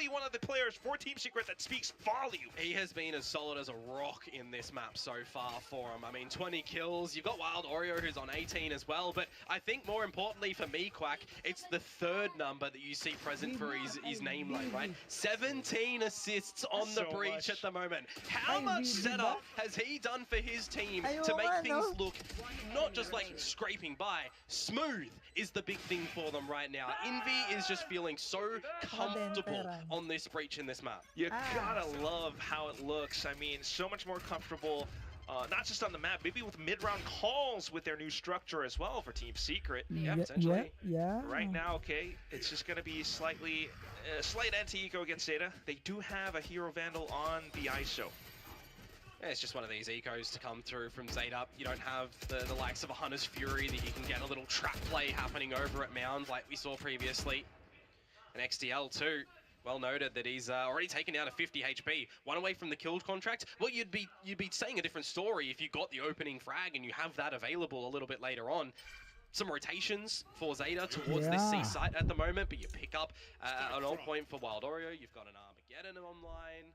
be one of the players for Team Secret that speaks volume. He has been as solid as a rock in this map so far for him. I mean, 20 kills. You've got Wild Oreo, who's on 18 as well. But I think more importantly for me, Quack, it's the third number that you see present for his name line, right? 17 assists on the breach at the moment. How much setup has he done for his team to make things look not just like scraping by? Smooth is the big thing for them right now. Envy is just feeling so comfortable on this breach in this map. You gotta love how it looks. I mean, so much more comfortable, not just on the map, maybe with mid-round calls with their new structure as well for Team Secret. Yeah, potentially. Yeah. Right now, okay, it's just gonna be slight anti-eco against Zeta. They do have a Hero Vandal on the ISO. Yeah, it's just one of these ecos to come through from Zeta. You don't have the likes of a Hunter's Fury that you can get a little trap play happening over at Mound like we saw previously. And XDL too. Well noted that he's already taken down a 50 HP, one away from the killed contract. Well, you'd be saying a different story if you got the opening frag and you have that available a little bit later on. Some rotations for Zeta towards this C site at the moment, but you pick up an all point for Wild Oreo. You've got an Armageddon online,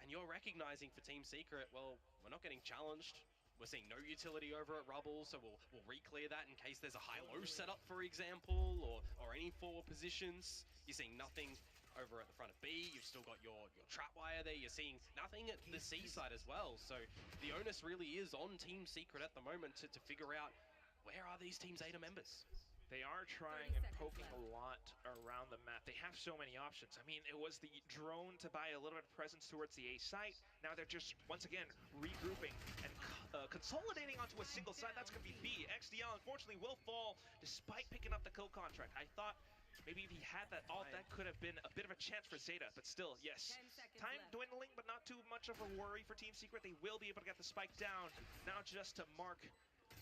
and you're recognizing for Team Secret, well, we're not getting challenged. We're seeing no utility over at Rubble, so we'll re-clear that in case there's a high-low setup, for example, or any forward positions. You're seeing nothing over at the front of B. You've still got your trap wire there. You're seeing nothing at the C side as well. So the onus really is on Team Secret at the moment to figure out where are these Team Zeta members. They are trying and poking a lot around the map. They have so many options. I mean, it was the drone to buy a little bit of presence towards the A site. Now they're just, once again, regrouping and consolidating onto a single site. That's going to be B. XDL, unfortunately, will fall despite picking up the kill contract. I thought maybe if he had that ult, that could have been a bit of a chance for Zeta, but still, yes. Time dwindling, but not too much of a worry for Team Secret. They will be able to get the spike down. Now just to mark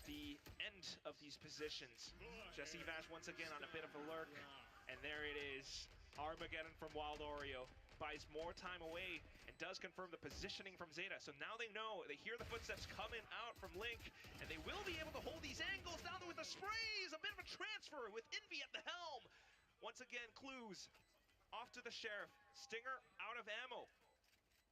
the end of these positions. Jesse Vash once again on a bit of a lurk, and there it is. Armageddon from Wild Oreo buys more time away and does confirm the positioning from Zeta. So now they know, they hear the footsteps coming out from Link, and they will be able to hold these angles down there with the sprays. A bit of a transfer with Envy at the helm. Once again, clues off to the Sheriff. Stinger out of ammo.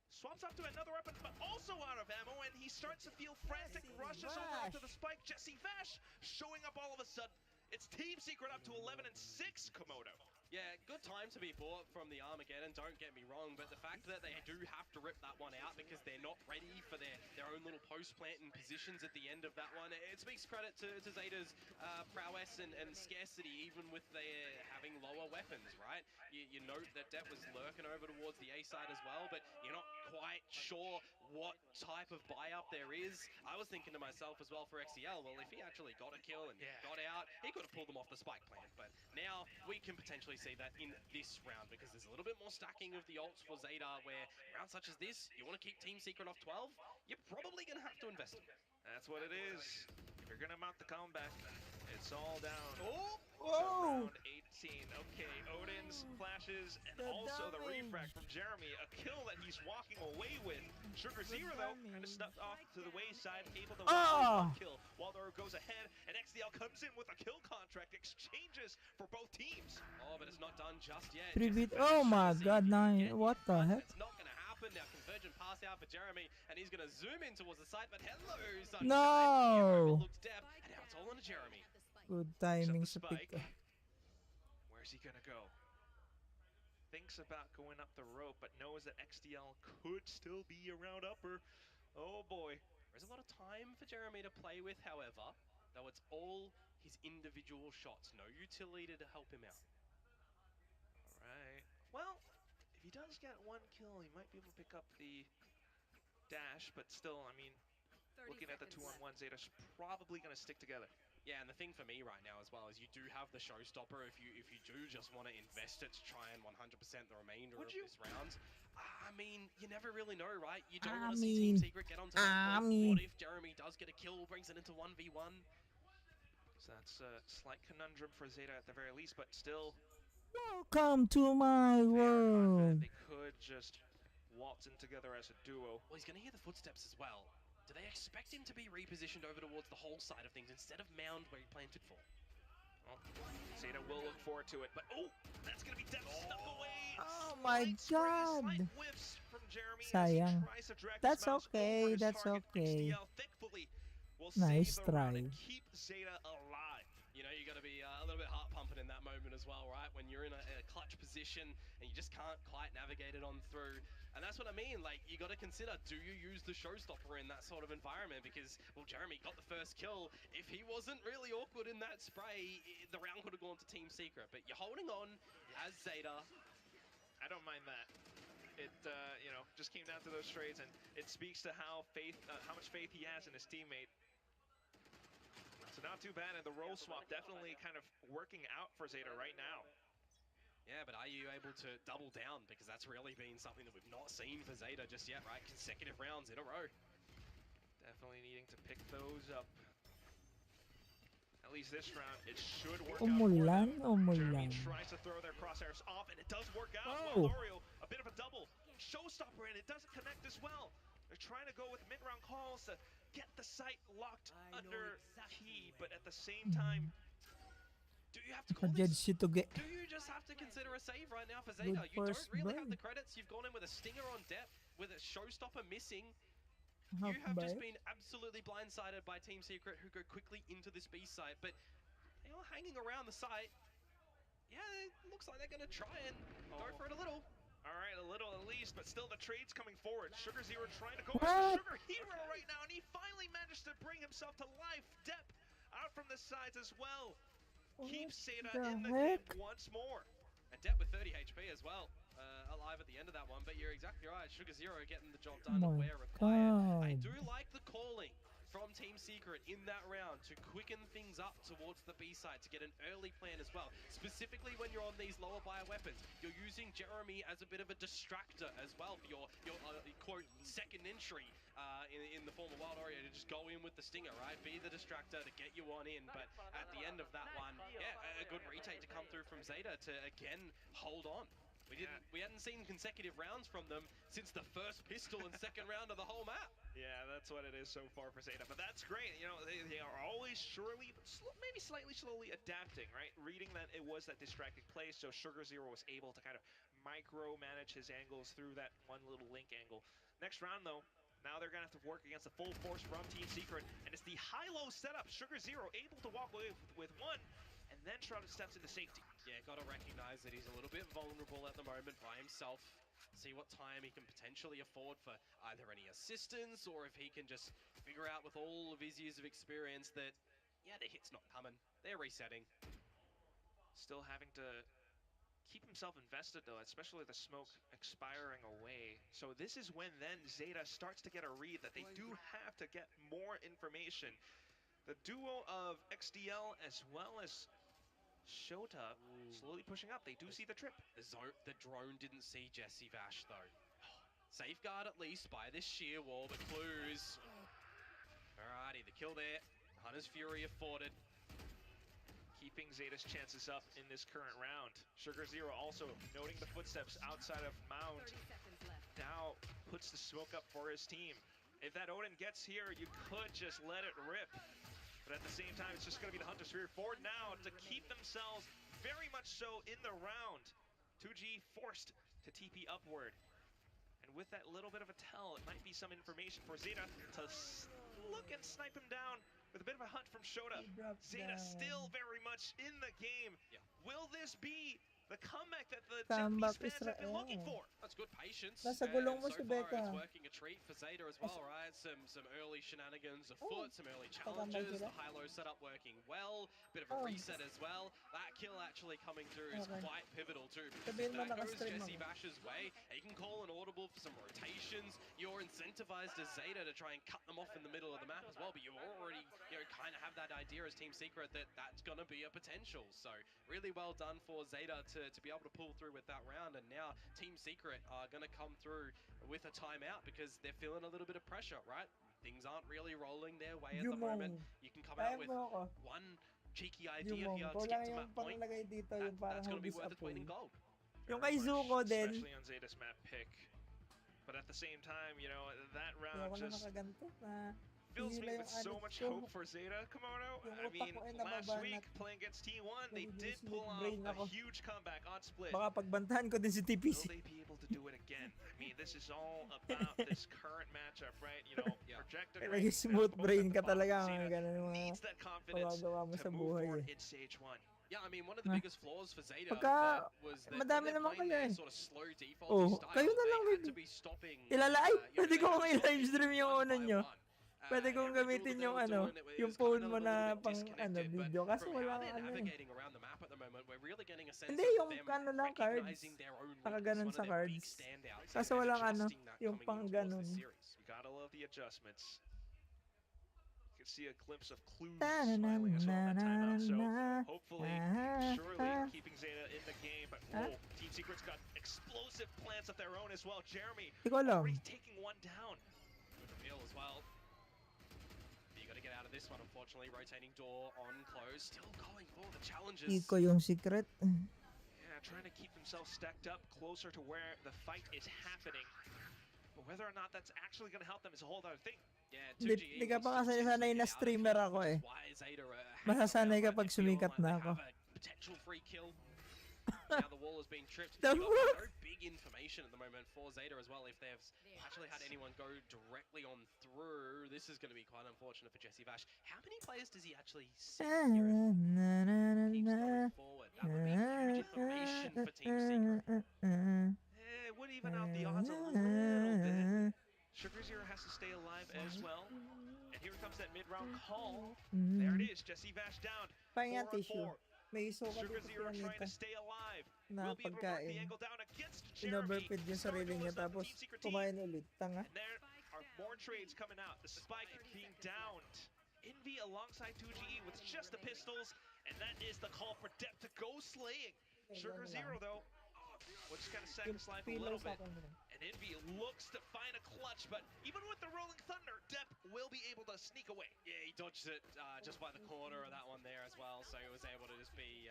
Swaps up to another weapon, but also out of ammo, and he starts to feel frantic, rushes over onto the spike. Jesse Vash showing up all of a sudden. It's Team Secret up to 11 and 6, Komodo. Yeah, good time to be bought from the Armageddon, don't get me wrong, but the fact that they do have to rip that one out because they're not ready for their own little post-planting positions at the end of that one, it speaks credit to Zeta's prowess and scarcity, even with their having lower weapons, right? You note that Det was lurking over towards the A side as well, but you're not quite sure what type of buy-up there is. I was thinking to myself as well for XCL, well, if he actually got a kill and got out, he could have pulled them off the spike plant, but now we can potentially see that in this round because there's a little bit more stacking of the ults for Zeta, where rounds such as this, you want to keep Team Secret off 12, you're probably going to have to invest in it. That's what it is. If you're going to mount the comeback, it's all down. Oh! So round 18. Okay, Odin's flashes and also the refrag from Jeremy. A kill that he's walking away with. Sugar Zero, though, kind of snuffed off to the wayside, able to one kill. Waldo goes ahead, and XDL comes in with a kill contract. Exchanges for both teams. Oh, but it's not done just yet. Oh my god, no, what the heck? It's not going to happen. Now, convergent pass out for Jeremy, and he's going to zoom in towards the site, but hello, Sunshine. No! Looks Deb, and now it's all on to Jeremy. Good timing sa pick. Where's he gonna go? Thinks about going up the rope, but knows that XDL could still be around upper. Oh boy. There's a lot of time for Jeremy to play with, however, though it's all his individual shots. No utility to help him out. Alright. Well, if he does get one kill, he might be able to pick up the dash, but still, I mean, looking at the 2-on-1, Zeta's probably going to stick together. Yeah, and the thing for me right now as well is you do have the showstopper if you do just want to invest it to try and 100% the remainder of this round. I mean, you never really know, right? You don't want to see Team Secret get onto that point. What if Jeremy does get a kill, brings it into 1v1? So that's a slight conundrum for Zeta at the very least, but still... Welcome to my world! They could just waltz in together as a duo. Well, he's going to hear the footsteps as well. Do they expect him to be repositioned over towards the whole side of things instead of Mound where he planted for? Well, Zeta will look forward to it, but oh, that's going to be Deb snuck away. Oh my Slight sprays, slight God. whiffs from Jeremy as he Sayang. tries to drag his That's mouse over okay. his That's target. okay. XDL thankfully will Nice save the round try. and keep Zeta alive. You know, you got to be a little bit heart pumping in that moment as well, right? When you're in a clutch position and you just can't quite navigate it on through. And that's what I mean. Like, you got to consider, do you use the showstopper in that sort of environment? Because, well, Jeremy got the first kill. If he wasn't really awkward in that spray, the round could have gone to Team Secret. But you're holding on as Zeta. I don't mind that. It, you know, just came down to those trades, and it speaks to how much faith he has in his teammate. So not too bad, and the role swap definitely kind of working out for Zeta right now. Yeah, but are you able to double down? Because that's really been something that we've not seen for Zeta just yet, right? Consecutive rounds in a row. Definitely needing to pick those up. At least this round, it should work out for them. Jeremy tries to throw their crosshairs off, and it does work out. Oh. Wario, a bit of a double showstopper, and it doesn't connect as well. They're trying to go with mid-round calls to get the site locked under key, but at the same time, do you have to call Judge this? Shitoge. Do you just have to consider a save right now for Good Zeta? You don't first really have buy. the credits. You've gone in with a stinger on depth, with a showstopper missing. Half You have buy. just been absolutely blindsided by Team Secret, who go quickly into this B site, but they are hanging around the site. Yeah, it looks like they're going to try and go for it a little. all right, a little at least, but still the trade's coming forward. Sugar Zero trying to go What? after Sugar Hero right now, and he finally managed to bring himself to life. Depp out from the sides as well. Keeps Zeta the in the heck? game once more. And Depp with 30 HP as well, alive at the end of that one. But you're exactly right. Sugar Zero getting the job done My where required. I God. do like the calling from Team Secret in that round to quicken things up towards the B side to get an early plan as well. Specifically when you're on these lower buyer weapons, you're using Jeremy as a bit of a distractor as well for your quote second entry in the form of Wild Oreo to just go in with the stinger, right? Be the distractor to get you on in. But at the end of that one, yeah, a good retake to come through from Zeta to again hold on. We hadn't seen consecutive rounds from them since the first pistol and second round of the whole map. Yeah, that's what it is so far for Zeta, but that's great. You know, they are always surely, maybe slightly slowly adapting, right? Reading that it was that distracting play, so Sugar Zero was able to kind of micro-manage his angles through that one little link angle. Next round, though, now they're going to have to work against the full force from Team Secret, and it's the high-low setup. Sugar Zero able to walk away with one, and then Shrouded steps into safety. Yeah, got to recognize that he's a little bit vulnerable at the moment by himself. See what time he can potentially afford for either any assistance or if he can just figure out with all of his years of experience that, yeah, the hit's not coming. They're resetting. Still having to keep himself invested, though, especially the smoke expiring away. So this is when then Zeta starts to get a read that they do have to get more information. The duo of XDL as well as Shota slowly pushing up. They do see the trip. The drone didn't see Jesse Vash, though. Safeguard at least by this sheer wall, but clues. Alrighty, the kill there. Hunter's Fury afforded. Keeping Zeta's chances up in this current round. Sugar Zero also noting the footsteps outside of Mound. Now puts the smoke up for his team. If that Odin gets here, you could just let it rip. But at the same time, it's just going to be the Hunter's Fury forward now to keep themselves very much so in the round. 2G forced to TP upward. And with that little bit of a tell, it might be some information for Zeta to look and snipe him down with a bit of a hunt from Shota. Zeta still very much in the game. Yeah. Will this be the comeback that the Comeback Japanese fans have been looking Israel. for? That's good patience. Nasa And gulong mo so si far, Becca. it's working a treat for Zeta as well, right? Some early shenanigans afoot, Oh, some early pagambay challenges, the sila. high-low setup working well, bit of a Oh. reset as well. That kill actually coming through is Okay. quite pivotal too, because Sabihin if mo that goes nakastream Jesse ako. Bash's way, he can call an audible for some rotations. You're incentivized as Zeta to try and cut them off in the middle of the map as well, but you already, kind of have that idea as Team Secret that that's going to be a potential. So really well done for Zeta to be able to pull through with that round, and now Team Secret are going to come through with a timeout because they're feeling a little bit of pressure, right? Things aren't really rolling their way at the moment. You can come out Kaya with mo ako. one cheeky idea Jumong, here to kulang get to yung that point. panglagay dito, yung parang That's going to be hugis worth its weight in apoy. gold. Yung Very kay much, Zuko din. especially on Zeta's map pick. But at the same time, that Kaya round wala just nakaganto na. fills me Tihila with yung so anit much ko. hope for Zeta Komodo. Yung I utak mean, ko ay last nababanat. week playing against T1, they Nagiging did smooth pull off brain a ako. huge comeback on split. Baka pagbantahan ko din si Will TPC. they be able to do it again? I mean, this is all about this current matchup, right? You know, Yeah. projected Kaya rank, naging smooth both brain at the ka bottom. talaga. Zeta Mga ganun yung mga needs that confidence magagawa mo to sa move buhay forward eh. in stage 1. Yeah, I mean, one of the Ah. biggest flaws for Zeta Pagka, was that madami when they're naman playing kayo their eh. sort of slow defaulty Oh, style, kayo na they lang had maybe. to be stopping. Ilalive? Pwede they ko had kong to stop i-live stream yung one ano by nyo. one. Pwede kong Every duel that gamitin they yung were ano, doing, it yung was phone kind of mo a little na bit pang ano, disconnected, but video. Kaso from wala how they're ano eh. navigating around the map at the moment, we're really getting a sense Hindi, of yung them ano lang, cards. recognizing their own weakness, Nakaganon one sa of their big cards. standouts, Kaso and walang ano, adjusting that yung coming pang in towards ganon. this series. You gotta love the adjustments. You can see a glimpse of Clues smiling as well in that timeout. So hopefully, surely keeping Zeta in the game. But whoa, Team Secret's got explosive plans of their own as well. Jeremy Di ko alam. already taking one down. Good reveal as well. You got to get out of this one, unfortunately. Rotating door on close, still going for the challenges. Iko yung secret. Yeah, trying to keep themselves stacked up closer to where the fight is happening. But whether or not that's actually going to help them is a whole other thing. Yeah, Hindi ka pa kasi sanay na streamer ako eh. Masasanay ka pag sumikat na ako. Potential free kill. Now the wall has been tripped. The You've got fuck? no big information at the moment for Zeta as well. If they've actually had anyone go directly on through, this is going to be quite unfortunate for Jesse Vash. How many players does he actually see here? Keeps going forward. That would be huge information for Team Secret. It would even out the odds a little bit. Sugar Zero has to stay alive as well. And here comes that mid-round call. There it is, Jesse Vash down. Pahinga 4 on tissue. 4. May iso ka Sugar dito Zero sila trying nito to stay alive. na Will be able to work the pagkain. angle down against Jeremy. Inoverfeed yung sarili niya tapos kumain ulit. Tanga. And there are more trades coming out. The spike being downed. Envy alongside 2GE with just the pistols. And that is the call for depth to go slaying. Sugar Zero though, will just kind of sacrifice a little bit. And Envy looks to find a clutch, but even with the Rolling Thunder, Depp will be able to sneak away. Yeah, he dodged it just by the corner of that one there as well, so he was able to just be,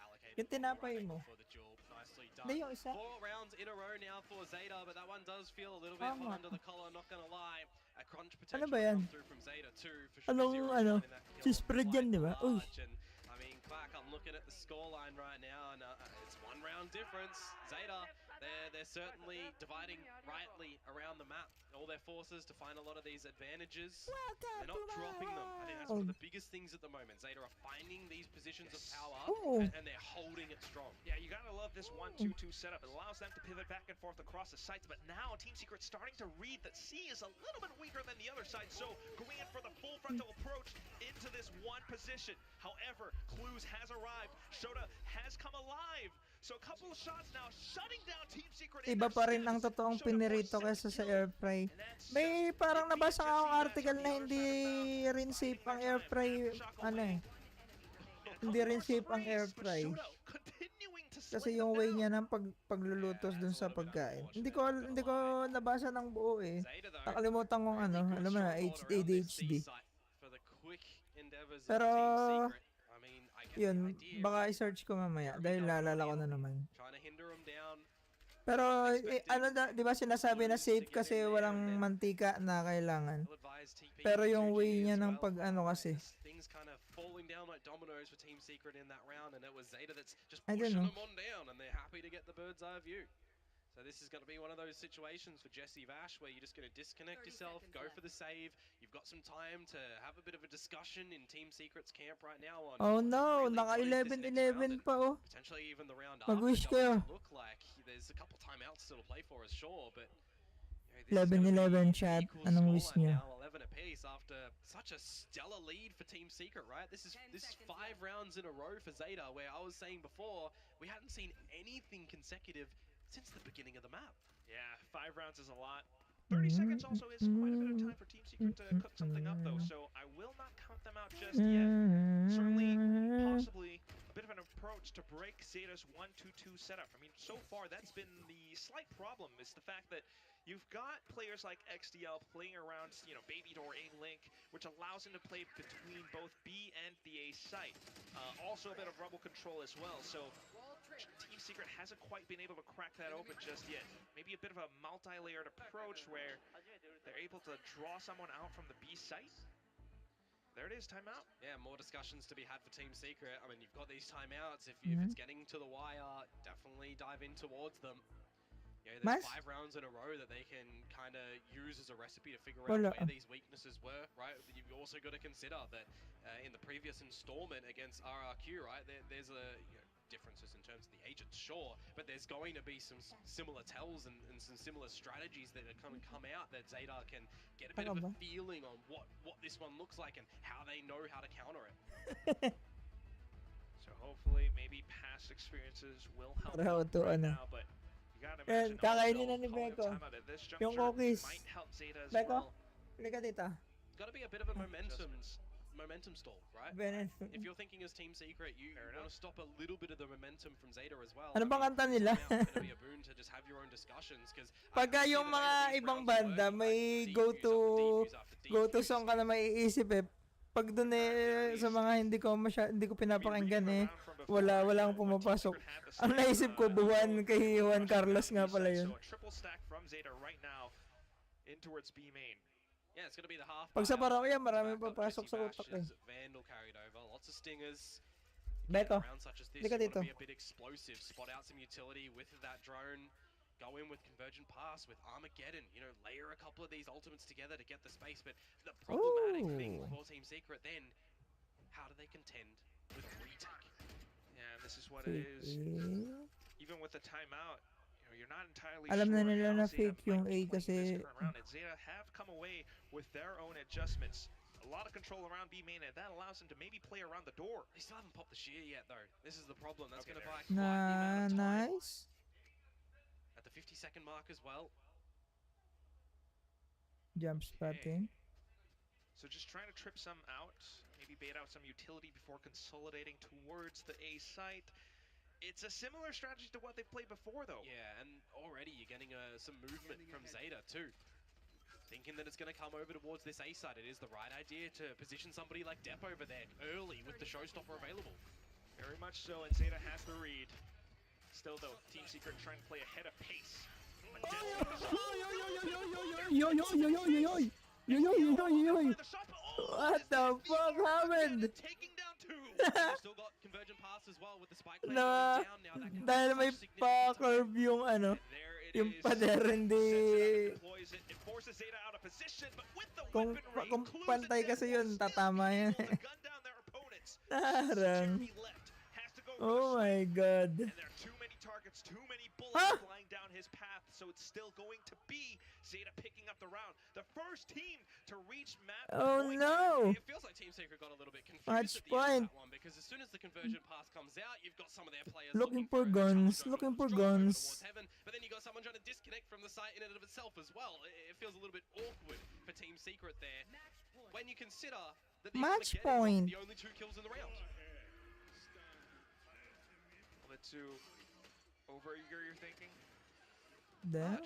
allocated Yung tinapay mo. for the duel. Nicely Hindi done. yung isa. 4 rounds in a row now for Zeta, but that one does feel a little bit hot Tama. under the collar, not gonna lie. A crunch potential ba yan? come through from Zeta too. For Anong Sugar Zero ano? finding that kill Si-spread yan, di ba? quite Uy. large, and I mean, Clark, I'm looking at the scoreline right now, and it's 1 round difference. Zeta, they're certainly dividing rightly around the map, all their forces to find a lot of these advantages. They're not dropping them. I think that's one of the biggest things at the moment. Zeta are finding these positions of power, Oh. and they're holding it strong. Yeah, you gotta love this 1-2-2 setup. It allows them to pivot back and forth across the sites, but now Team Secret's starting to read that C is a little bit weaker than the other side, so going in for the full frontal approach into this one position. However, Clues has arrived. Shota has come alive. So a couple of shots now, shutting down Team Secret. in Iba their pa rin ang steps. totoong Shota pinirito forced kaysa sa second kill. air fry. And that's May just parang Envy nabasa and akong Jesse Vash article on na the other hindi side of the map, rin safe finding ang their air time. fry, Aftershock ano away. eh. Hindi rin safe ang air fry. Kasi yung way niya ng paglulutos dun sa pagkain. Hindi ko nabasa ng buo eh. Zeta, though, Nakalimutan kong ano, really good alam mo na, stronghold around this ADHD. C site for the quick endeavors of Pero, Team Secret. I mean, I get yun, the idea. baka i-search ko mamaya dahil lalala ko na naman. Trying to hinder them down. Pero, ano da, di ba sinasabi na safe kasi walang mantika na kailangan. We'll advise TP Pero yung 2G way niya as ng well. pag ano kasi. Things kind of falling down like dominoes for Team Secret in that round, and it was Zeta that's just I don't pushing know. them on down, and they're happy to get the bird's eye view. So this is going to be one of those situations for Jesse Vash where you're just going to disconnect yourself, go for the save. You've got some time to have a bit of a discussion in Team Secret's camp right now on Oh no, really naka what is this next 11-11 round, pa oh. and potentially even the round Mag-wish after going kayo. to look like there's a couple timeouts still to play for us, sure, but you know, this is gonna 11-11 be chat. equal Anong wish scoreline niyo? now, 11 apiece after such a stellar lead for Team Secret, right? This is 5 rounds in a row for Zeta, where I was saying before we hadn't seen anything consecutive since the beginning of the map. Yeah, 5 rounds is a lot. 30 seconds also is quite a bit of time for Team Secret to cook something up, though, so I will not count them out just yet. Certainly, possibly, a bit of an approach to break Zeta's 1-2-2 setup. I mean, so far, that's been the slight problem, is the fact that you've got players like XDL playing around, you know, Baby Door A-Link, which allows him to play between both B and the A site. Also a bit of rubble control as well, so Team Secret hasn't quite been able to crack that open just yet. Maybe a bit of a multi-layered approach where they're able to draw someone out from the B site. There it is, timeout. Yeah, more discussions to be had for Team Secret. I mean, you've got these timeouts. If it's getting to the wire, definitely dive in towards them. You know, there's 5 rounds in a row that they can kind of use as a recipe to figure out where these weaknesses were, right? But you've also got to consider that in the previous installment against RRQ, right, there's differences in terms of the agents, sure, but there's going to be some similar tells and some similar strategies that are going to come out that Zeta can get a bit of a feeling on what this one looks like and how they know how to counter it. So hopefully, maybe past experiences will help right now, but you gotta imagine kakainin na ni Beko yung cookies. Beko, halika dito. Got to be a bit of a momentum stall, right? If you're thinking as Team Secret, you want to stop a little bit of the momentum from Zeta as well. Ano bang kanta nila? It's going to be a boon to just have your own discussions because pagka yung mga ibang banda may go to song ka na maiisip eh. Pag doon eh sa mga hindi ko pinapakinggan eh, walang pumapasok. Ang naisip ko Buwan kay Juan Carlos nga pala yun. Triple stack from Zeta right now in towards B main. Yeah, it's going to be the half. Pag sa parokya, maraming papasok sa utak eh. Vandal carried over, lots of stingers. Beko, hindi ka dito. Be a bit explosive, spot out some utility with that drone. Go in with Convergent Pass, with Armageddon, you know, layer a couple of these ultimates together to get the space, but the problematic thing for Team Secret then, how do they contend with a retake? Yeah, this is what it is. Even with the timeout, you're not entirely alam sure na nila na fake yung A kasi Zeta have come away with their own adjustments. A lot of control around B main, and that allows them to maybe play around the door. They still haven't popped the shear yet, though. This is the problem. That's going to buy quite the amount of time. Nice. At the 50-second mark as well. Jump spotting. So just trying to trip some out, maybe bait out some utility before consolidating towards the A site. It's a similar strategy to what they've played before, though. Yeah, and already you're getting some movement from Zeta, too. Thinking that it's going to come over towards this A side. It is the right idea to position somebody like Depp over there early with the showstopper available. Very much so, and Zeta has the read. Still, though, Team Secret trying to play ahead of pace. What the fuck happened? Taking down 2. Still got Convergent Pass as well with the spike play down now. Dahil may pa-curve yung yung pader hindi. Kung pantay kasi yun, tatama yan. Narang. Oh my god. And there are too many targets, too many bullets flying down his path, so it's still going to be Zeta picking up the round. The first team to reach map point. No! It feels like Team Secret got a little bit confused at the end of that one, because as soon as the conversion pass comes out, you've got some of their players looking for guns, heaven, but then you got someone trying to disconnect from the site in and of itself as well. It feels a little bit awkward for Team Secret there. When you consider that the only 2 kills in the round. Too over-eager, you're thinking? I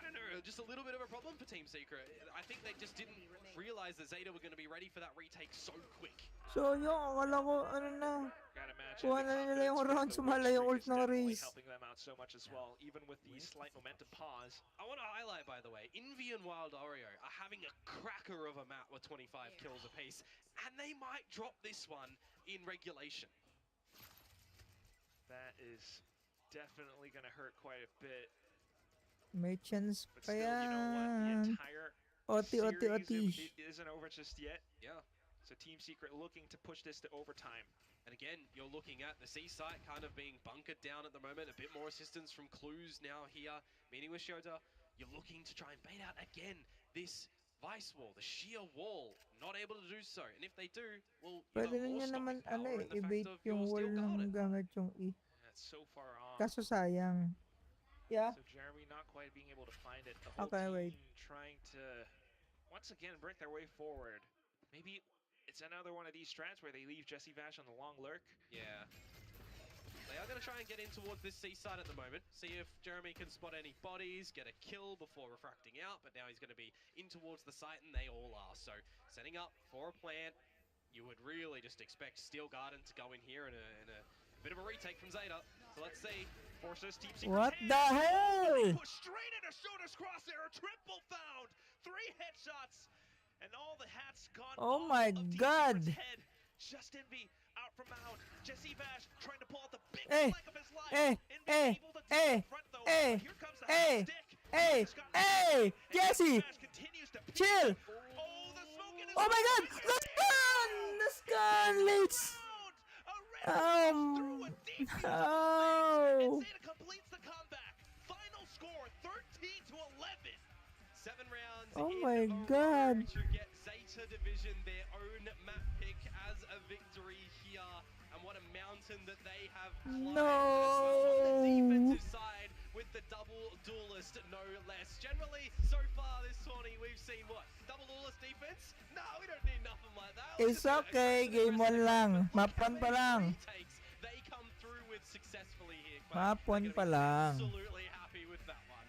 don't know, just a little bit of a problem for Team Secret. I think they just didn't realize that Zeta were going to be ready for that retake so quick. So yung akala ko, kuha na nila yung round, sumala yung ult ng Raze. Helping them out so much as well, even with the slight momentum pause. I want to highlight, by the way, Envy and Wild Oreo are having a cracker of a map with 25 kills apiece, and they might drop this one in regulation. That is definitely going to hurt quite a bit. May chance but pa still, yan. You know what? The entire series isn't over just yet. Yeah. So Team Secret looking to push this to overtime. And again, you're looking at the C site kind of being bunkered down at the moment. A bit more assistance from Clues now here. Meeting with Shota. You're looking to try and bait out again this Vice wall, the sheer wall, not able to do so. And if they do, well, pwede niya naman i-bait yung wall ng gamit yung E. That's so far off. Kaso sayang. Yeah. So Jeremy not quite being able to find it. The whole team trying to once again break their way forward. Maybe it's another one of these strats where they leave Jesse Vash on the long lurk. Yeah. They are going to try and get in towards this C side at the moment. See if Jeremy can spot any bodies, get a kill before refracting out. But now he's going to be in towards the site, and they all are. So setting up for a plant. You would really just expect Steel Garden to go in here in a bit of a retake from Zeta. So let's see. Forces Team Secret's What hand. the hell? Push straight into Soda's crosshair. Triple found. 3 headshots. And all the hats gone Oh off my of Team God. Secret's head. Just Envy out from Mound. Jesse Bash trying to pull out the big Hey, flag of his life. hey, Envy hey, able to hey, take the front though. hey, But here comes the hey, hot stick. hey, Just got hey, and Jesse, Bash continues to peek. chill. Oh, the smoke in his Oh my God, face. the gun, the gun, let's. Mound! A red through a defuse and Oh, Zeta completes the comeback. Final score 13-11. 7 rounds Oh in my a row God. to get Zeta Division their own map pick as a victory here. And what a mountain that they have climbed No. on the defensive side with the double duelist, no less. Generally, so far this tourney, we've seen what? Double duelist defense? No, we don't need nothing like that. We're It's just gonna okay, aggressive, game 1 aggressive, lang. aggressive. Look Map how 1 pa many lang. retakes they come through with successfully here. Map They're 1 gonna pa be lang. absolutely happy with that one.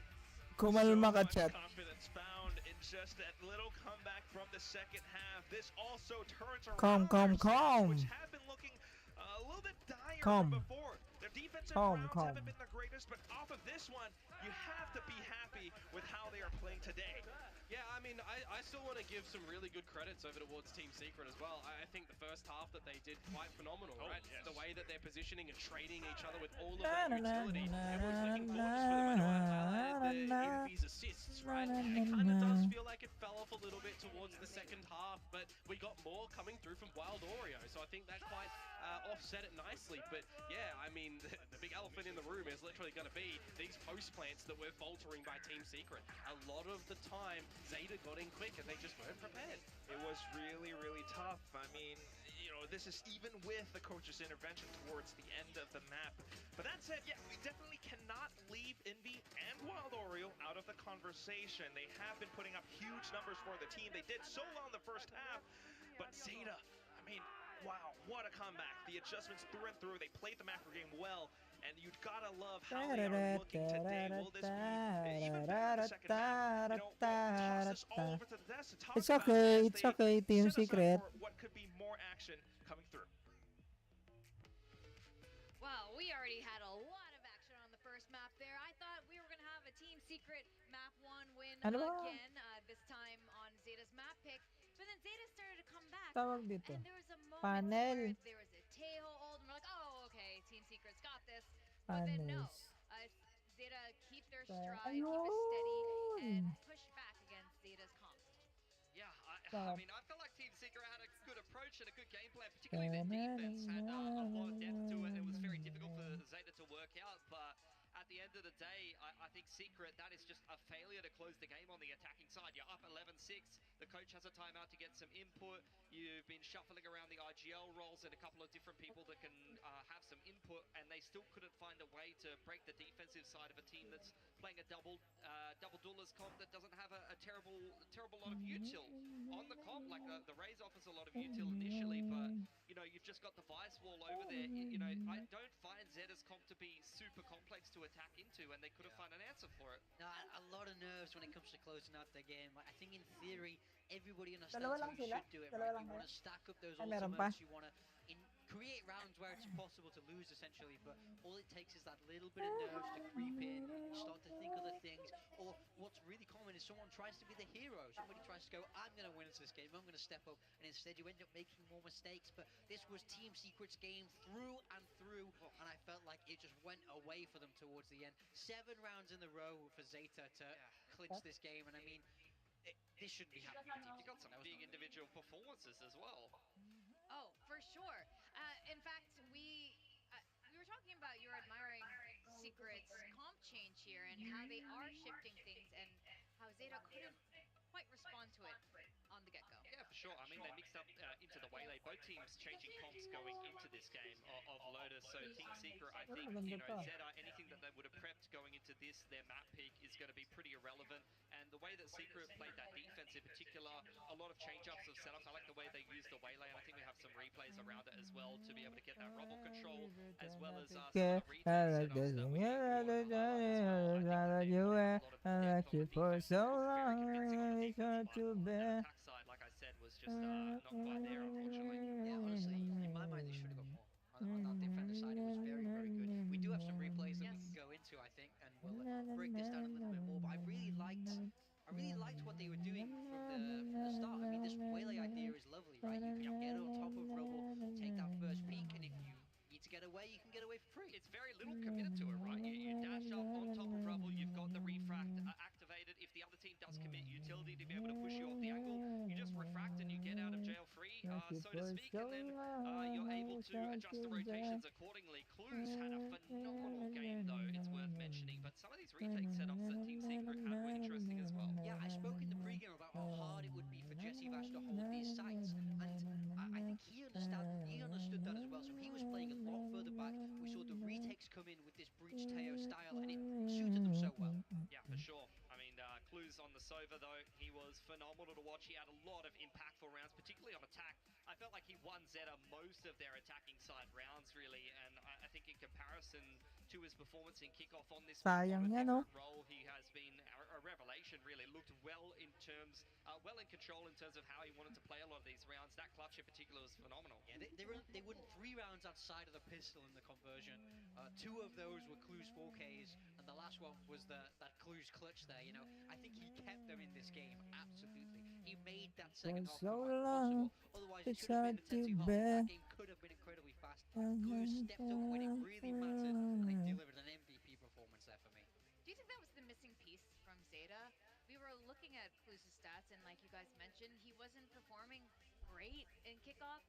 Kumalma ka, much chat. confidence found in just that little comeback from the second half. This also turns around Calm, calm, their stats, calm. which have been looking a little bit dire Calm. from before. Their defensive Calm, rounds calm. haven't been the greatest, but off of this one, you have to be happy with how they are playing today. Yeah, I mean, I still want to give some really good credits over towards Team Secret as well. I think the first half that they did quite phenomenal, Oh, right? yes. The way that they're positioning and trading each other with all of Na, that na, na, utility, na, it was looking na, gorgeous for them. I know I na, highlighted na, the Envy's assists, right? na, na, It kind of na. does feel like it fell off a little bit towards the second half, but we got more coming through from Wild Oreo, so I think that quite offset it nicely. But yeah, I mean, the big elephant in the room is literally going to be these post plants that we're faltering by Team Secret. A lot of the time, Zeta got in quick and they just weren't prepared. It was really, really tough. I mean, you know, this is even with the coach's intervention towards the end of the map. But that said, yeah, we definitely cannot leave Envy and Wild Oreo out of the conversation. They have been putting up huge numbers for the team. They did so well in the first half, but Zeta, I mean, wow, what a comeback. The adjustments through and through. They played the macro game well, and you've got to love how they are looking today. Will this be even better in the second half? You know, toss this all over to the desk to talk It's about okay, as it's they okay, Team set us up Secret. for what could be more action coming through. Well, we already had a lot of action on the first map there. I thought we were going to have a Team Secret map 1 win Ano ba? again, this time on Zeta's map pick. But then Zeta started to come back. Tawag dito. And there was a moment Panel. where there was a Tejo ult, and we're like, oh, okay, Team Secret's got this. But then no. Panels. Zeta keep their stride, keep it steady, and push back against Zeta's comp. Yeah, I mean, I felt like Team Secret had a good approach and a good game plan, particularly their defense had a lot of depth to it. It was very difficult for Zeta to work out, but at the end of the day, I think Secret, that is just a failure to close the game on the attacking side. You're up 11-6, the coach has a timeout to get some input, you've been shuffling around the IGL roles and a couple of different people that can have some input, and they still couldn't find a way to break the defensive side of a team that's playing a double duelist comp that doesn't have a terrible lot of util on the comp. Like the Raze offers a lot of util initially, but you know, you've just got the Vice Wall over there. You know, I don't find Zeta's comp to be super complex to attack into, and they could have found an answer for it. No, a lot of nerves when it comes to closing out the game. I think in theory, everybody understands Dalawa how lang you sila? should do it, Dalawa right? lang You want kayo? to stack up those Ay, meron pa? ultimates, you want to create rounds where it's possible to lose, essentially, but all it takes is that little bit of nerves to creep in, you start to think other things, or what's really common is someone tries to be the hero, somebody tries to go, I'm going to win this game, I'm going to step up, and instead you end up making more mistakes. But this was Team Secret's game through and through, and I felt like it just went away for them towards the end. 7 rounds in a row for Zeta to clinch this game, and I mean, this shouldn't be happening to Team You Secret. got some big individual performances as well. Oh, for sure. In fact, we were talking about your admiring Secret's comp change here and how they are shifting things and how Zeta couldn't quite respond to it on the get-go. Yeah, for sure. I mean, they mixed up into the waylay. Both teams changing comps going into this game of Lotus. So Team Secret, I think, you know, Zeta, anything that they would have prepped going into this, their map pick is going to be pretty irrelevant. And the way that Secret played that defense in particular, a lot of change-ups of setups. I like the way they used the waylay, and I think we have some replays around it as well to be able to get that rubble control, as well as some of the regen setups that we I like you for so long, it's hard to bear. attack side, like I said, was just not quite there, unfortunately. Yeah, honestly, in my mind, they should have got more. on that defender side. It was very, very good. We do have some replays that we Yes. can go into, I think, and we'll break this down a little bit more. But I really liked what they were doing from the start. I mean, this Waylay idea is lovely, right? You can get on top of rubble, take that first peek, and if you need to get away, you can get away for free. It's very little committed to it, right? You dash up on top of rubble, you've got the refract activated. If the other team does commit utility to be able to push you off the angle, you just refract and you get out of jail free, so to speak, and then you're able to adjust the rotations accordingly. Clues had a phenomenal game, though, it's worth mentioning, but some of these retake setups that Team Secret had were interesting as well. Yeah, I spoke in the pregame about how hard it would be for Jesse Vash to hold these sites, and I think he understood that as well. So he was playing a lot further back. We saw the retakes come in with this breach Teo style, and it suited them so well. Yeah, for sure. I mean, Clues on the Sova, though, he was phenomenal to watch. He had a lot of impactful rounds, particularly on attack. I felt like he won Zeta most of their attacking side rounds, really, and I think in comparison to his performance in kickoff on this Sayang yan, oh. role, he has been a revelation, really. Looked well in control in terms of how he wanted to play a lot of these rounds. That clutch in particular was phenomenal. Yeah, they won 3 rounds outside of the pistol in the conversion. 2 of those were Clues 4Ks, and the last one was that Clues clutch there. You know, I think he kept them in this game, absolutely. He made that second half so comeback long, possible. Otherwise, it it's should have been hard a 10-2 to half. bear. That game could have been incredibly fast. Clues stepped up when it really mattered, and they delivered an MVP performance there for me. Do you think that was the missing piece from Zeta? We were looking at Clues' stats, and like you guys mentioned, he wasn't performing great in kickoff.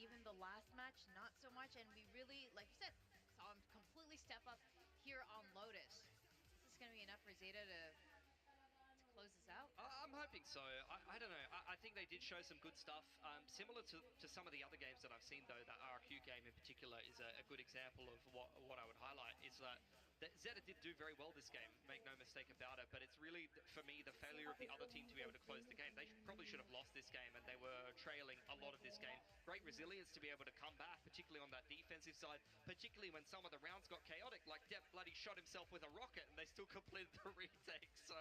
Even the last match, not so much. And we really, like you said, saw him completely step up here on Lotus. Is this going to be enough for Zeta to close this out? I'm hoping so. I don't know. I think they did show some good stuff. Similar to some of the other games that I've seen, though, that RQ game in particular is a good example of what I would highlight, is that Zeta did do very well this game, make no mistake about it, but it's really, for me, the failure of the other team to be able to close the game. They probably should have lost this game, and they were trailing a lot of this game. Great resilience to be able to come back, particularly on that defensive side, particularly when some of the rounds got chaotic, like Depp bloody shot himself with a rocket, and they still completed the retake. So,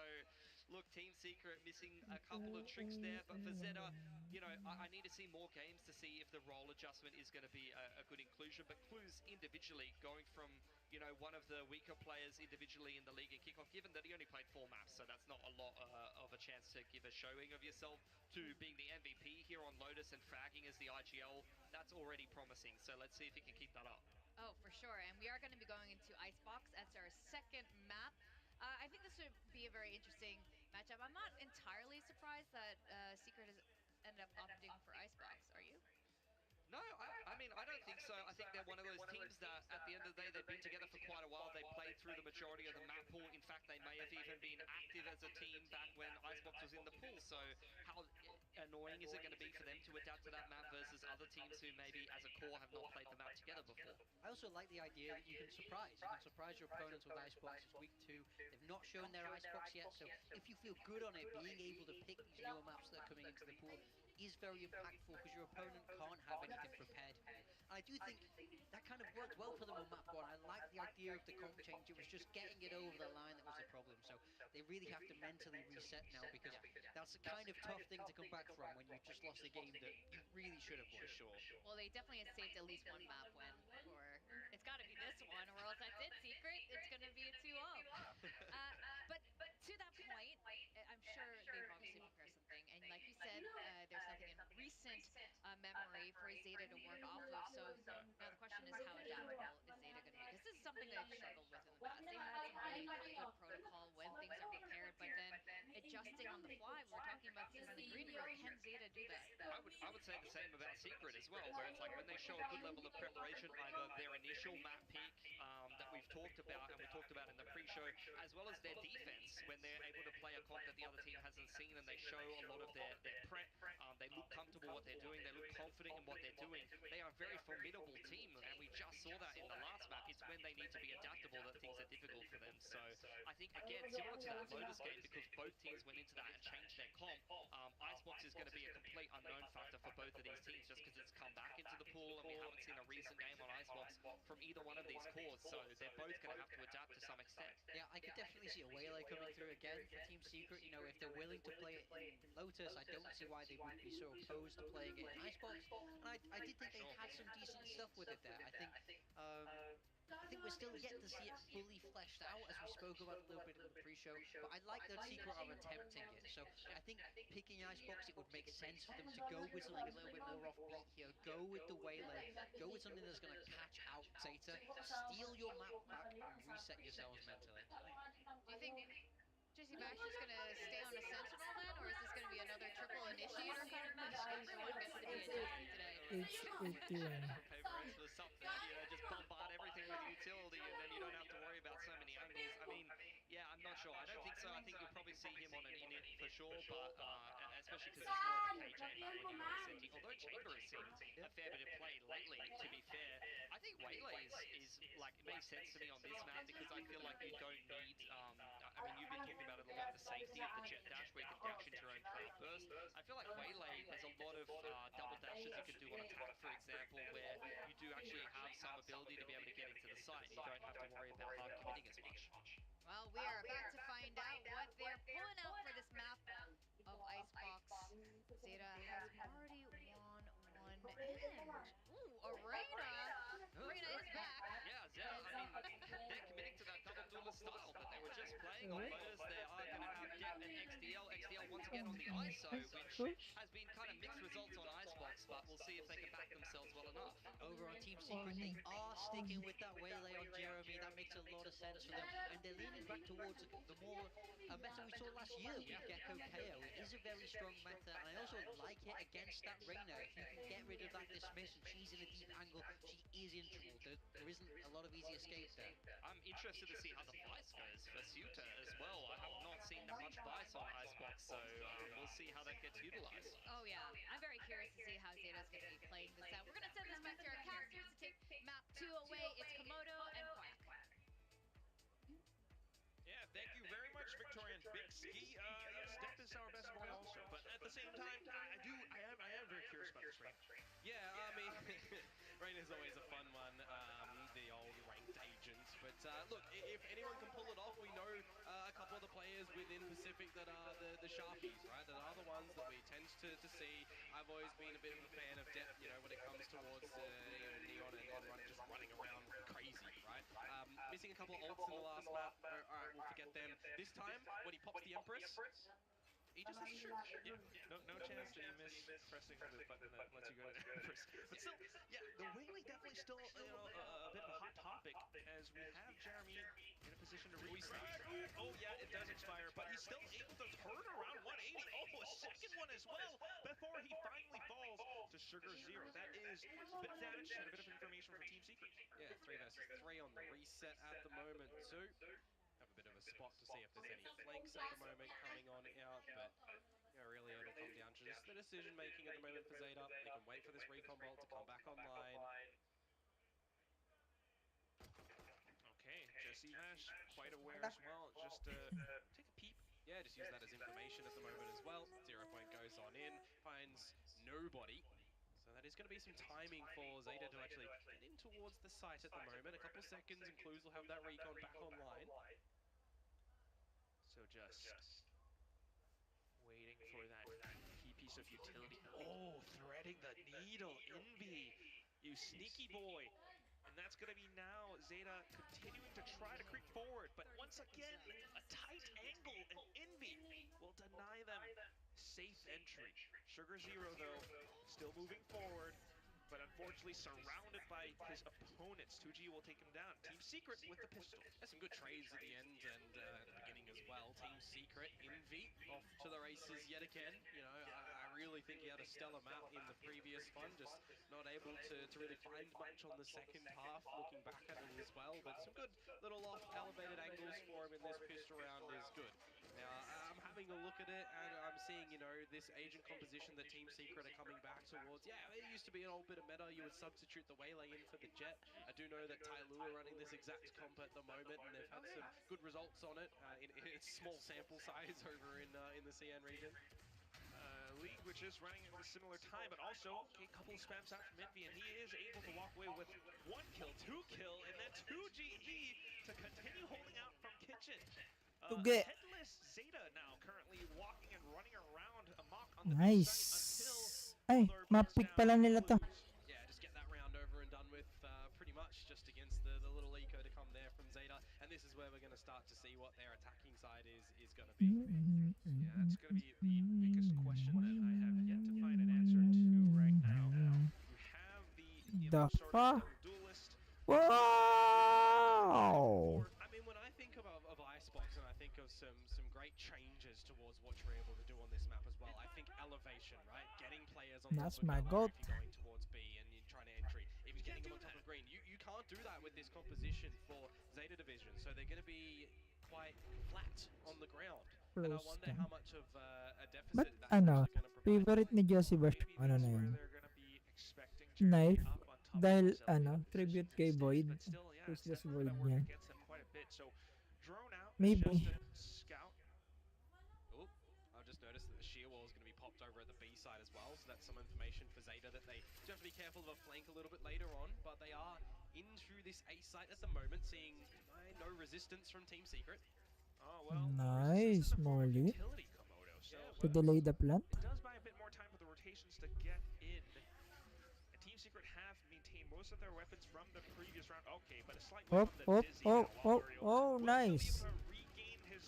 look, Team Secret missing a couple of tricks there, but for Zeta, you know, I need to see more games to see if the role adjustment is going to be a good inclusion, but Clues individually going from, you know, one of the weaker players individually in the league in kickoff, given that he only played 4 maps, so that's not a lot of a chance to give a showing of yourself, to being the MVP here on Lotus and fragging as the IGL, that's already promising. So let's see if he can keep that up. Oh, for sure. And we are going to be going into Icebox. That's our second map. I think this would be a very interesting matchup. I'm not entirely surprised that Secret has ended up opting for Icebox. Are you? No, I mean, I don't think so. I think they're one of those teams that, at the end of the day, they've been together for quite a while. They played through the majority of the map pool. In fact, they may have even been active as a team back when Icebox was in the pool. So how annoying is it going to be for them to adapt to that map versus other teams who maybe, as a core, have not played the map together before? I also like the idea that you can surprise. You can surprise your opponents with Icebox. It's week 2. They've not shown their Icebox yet, so if you feel good on it, being able to pick these newer maps that are coming into the pool is very impactful, because your opponent can't have anything prepared for you. And I do think that kind of worked well for them on map 1. I like the idea of the comp change. It was just getting it over the line that was the problem. So they really have to mentally reset now, because that's a kind of tough thing to come back from when you just lost a game that you really should have won. Sure. Well, they definitely have saved at least one map win, or it's got to be this one, or else that's it, Secret. It's going to be a 2-0. But to that point, I'm sure they've obviously prepared something. And like you said, there's something in recent memory for Zeta to work off of. So now the question is, how adaptable is Zeta going to be? Because this is something they've struggled with in the past. They had some really good protocol when things are prepared, but then adjusting on the fly. We were talking about this in the green room. Can Zeta do that? I would say the same about Secret as well, where it's like when they show a good level of preparation, either their initial map pick that we've talked about and we talked about in the pre-show, as well as their defense, when they're able to play a comp that the other team hasn't seen and they show a lot of their prep. They look comfortable what they're doing, they look confident in what they're doing. They are a very formidable team, and we just saw that in the last map. It's when they need to be adaptable that things are difficult for them. So I think, again, similar to that Lotus game, because both teams went into that and changed their comp, Icebox is going to be a complete unknown factor for both of these teams, just because it's come back into the pool, and we haven't seen a recent game on Icebox from either one of these cores, so they're both going to have to adapt to some extent. Yeah, I could definitely see a Waylay coming through again for Team Secret. You know, if they're willing to play it in Lotus, I don't see why they would be so opposed to playing it in Icebox. And I did think they had some decent stuff with it there. I think we're still yet to see it fully fleshed out, as we spoke about a little bit in the pre-show, but I like that Secret are attempting it. So I think picking Icebox, it would make sense for them to go with something a little bit more offbeat here, go with the Waylay, go with something that's going to catch out Zeta, steal your map back, and reset yourselves mentally. Do you think Jesse Bash is going to stay on a Sentinel then, or is this going to be another triple initiator kind of push? Everyone gets to be a Jesse today. Favorites for something, just bombard everything with utility, and then you don't have to worry about so many angles. I mean, yeah, I'm not sure. I don't think so. I think you'll probably see him on an init for sure, but especially because it's more of a KJ map when you go to Senti. Although Chamber has seen a fair bit of play lately, to be fair. I think Waylay is like, it makes sense to me on this map because I feel like you don't need, I mean, you've been talking about it a lot, the safety of the jet dash where you can dash into your own cloud burst. I feel like Waylay, there's a lot of double dashes you can do on attack, for example, where you do actually have some ability to be able to get into the site. You don't have to worry about hard committing as much. Well, we are about to find out what they're pulling out for this map of Icebox. Zeta has already won one, and ooh, Arena is back. Yeah, Zeta, I mean, they're committing to that double duelist style that they were just playing on Lotus. They are going to have Dep and XDL. XDL once again on the ISO, which has been kind of mixed results on Icebox, but we'll see if they can back themselves well enough. Over on Team Secret, they are sticking with that Waylay on Jeremy. That makes a lot of sense for them, and they're leaning back towards the more meta we saw last year with Gecko KO. It is a very strong meta, and I also like it against that Reyna. If you can get rid of that dismiss and she's in a deep angle, she is in trouble. There isn't a lot of easy escape there. I'm interested to see how the Vice goes for Zeta as well. I have not seen that much Vice on Icebox, so we'll see how that gets utilized. Oh yeah, I'm very curious to see how Zeta's going to be playing this out. We're going to send this back to our casters to take map 2 away. It's Komodo and Quack. Yeah, thank you very much, Victorian Big Ski. Yes, Dep is our best boy also, but at the same time, I am very curious about this Rain. Yeah, I mean, Rain is always a fun one, the old ranked agent. But look, if anyone can pull it off, we know a couple of the players within Pacific that are the Sharpies, right? That are the ones that we tend to see. I've always been a bit of a fan of Dep, when it comes towards Neon and just running around crazy, right? Missing a couple of ults in the last map. Alright, we'll forget them. This time, when he pops the Empress, he just has to shoot. Yeah, no chance that you miss pressing the button that lets you go to Empress. But still, yeah, the Waylay definitely still, a bit of a hot topic as we have Jeremy in a position to restart. Oh yeah, it does expire, but he's still able to turn around 180. Oh, a second one as well before he finally falls to Sugar Zero. That is a bit of damage and a bit of information from Team Secret. Yeah, 3 versus 3 on the reset at the moment too. Have a bit of a spot to see if there's any flanks at the moment coming on out, but really it'll come down to just the decision making at the moment for Zeta. They can wait for this recon bolt to come back online. Okay, Jesse Bash quite aware as well. Just take a peep. Yeah, just use that as information at the moment as well. 0 point goes on in, finds nobody. So that is going to be some timing for Zeta to actually get in towards the site at the moment. A couple seconds and Clues will have that recon back online. So just waiting for that key piece of utility. Oh, threading the needle, Envy, you sneaky boy. And that's going to be now Zeta continuing to try to creep forward. But once again, a tight angle, and Envy will deny them safe entry. Sugar Zero, though, still moving forward, but unfortunately surrounded by his opponents. 2G will take him down. Team Secret with the pistol. There's some good trades at the end and at the beginning as well. Team Secret, Envy, off to the races yet again. I really think he had a stellar map in the previous one, just not able to really find much on the second half, looking back at it as well. But some good little off elevated angles for him in this pistol round is good. Now, I'm having a look at it, and I'm seeing, this agent composition that Team Secret are coming back towards. Yeah, it used to be an old bit of meta. You would substitute the Waylay in for the Jet. I do know that Tyloo are running this exact comp at the moment, and they've had some good results on it in its small sample size over in the CN region. League, which is running at a similar time, but also a couple of spams out from Envy, and he is able to walk away with 1 kill, 2 kill, and then 2 GE to continue holding out from Kitchen. Tuge. Headless Zeta now currently walking and running around amok on the B site until Nice. Ay, Mother pins mappick down pala nila to. Blues. Yeah, just get that round over and done with pretty much just against the little eco to come there from Zeta. And this is where we're going to start to see what their attacking side is going to be. Yeah, that's going to be the biggest question that I have yet to find an answer to right now. You have The sort of fuck? double duelist. Wow! I mean, when I think of Icebox and I think of some great changes towards what you're able to do on this map as well, I think elevation, right? Getting players on That's top of my cover goat. if you're going towards B and you're trying to entry, even getting them on top of green. You can't do that with this composition for Zeta Division, so they're going to be quite flat on the ground. And I Close wonder ka. how much of a But deficit that's ano, actually going to provide. favorite ni Josie Bash, Maybe ano that's na where yun? they're going to be expecting Jeremy Knife. up on top Dahil of his ano, elevated tribute positions kay instead, Void. but still, yeah, it's Useless definitely Void going to work niya. against them quite a bit. So drone out, Maybe. just a scout. Oh, I've just noticed that the shear wall is going to be popped over at the B side as well, so that's some information for Zeta that they do have to be careful of a flank a little bit later on, but they are into this A site at the moment, seeing no resistance from Team Secret. Oh, well, Nice, resistance in the form of Molly. utility, Komodo. So To delay the plant. it does buy a bit more time for the rotations to get in. And Team Secret have maintained most of their weapons from the previous round. Okay, but a slight whiff Op, on the op, Dizzy oh, now. oh, Wario oh, will still be nice. able to regain his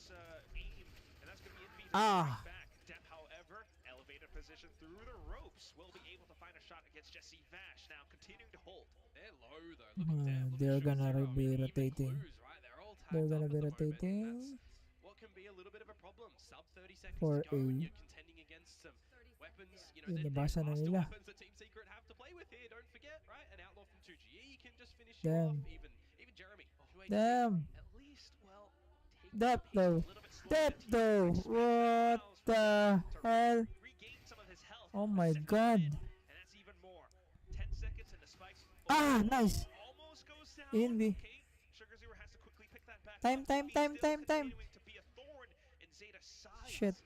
aim, and that's going to be Envy to Ah. strike back. Depp, however, elevated position through the ropes, will be able to find a shot against Jesse Vash. Now continuing to hold. They're low though, look at Dev, look They're at gonna Sugar-Zero, be and even rotating. Clues, right? They're all They're tagged up gonna be at the moment, and rotating that's what can be a little bit of a problem. Sub 30 seconds for to go, and A. you're contending against some weapons, you know, Yun, there's nabasa na faster nila. weapons that Team Secret have to play with here, don't forget, right? An outlaw from 2GE can just finish you Damn. off, even Jeremy. 2 HP. Damn. At least, well, taking That the pace though. a little bit slower That than Team though. Secret What allows for the Depp to hell? regain some of his health. Oh my Pacific god. win, and that's even more. 10 seconds and the spike. Ah, nice. Almost goes down. Envy. Okay, Sugar-Zero has to quickly pick that back Time, up. time, Envy time, still time, time. continuing to be a thorn in Zeta's side. Shit.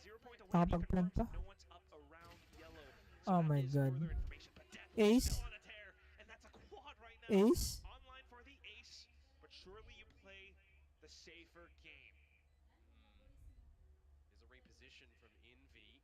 0 point away. Nakapag-plant pa? No one's up around yellow. So Oh that my is god. further information. But Depp Ace? still on a tear, and that's a quad right now. Ace? Online for the ace, but surely you play the safer game. There's a reposition from Envy.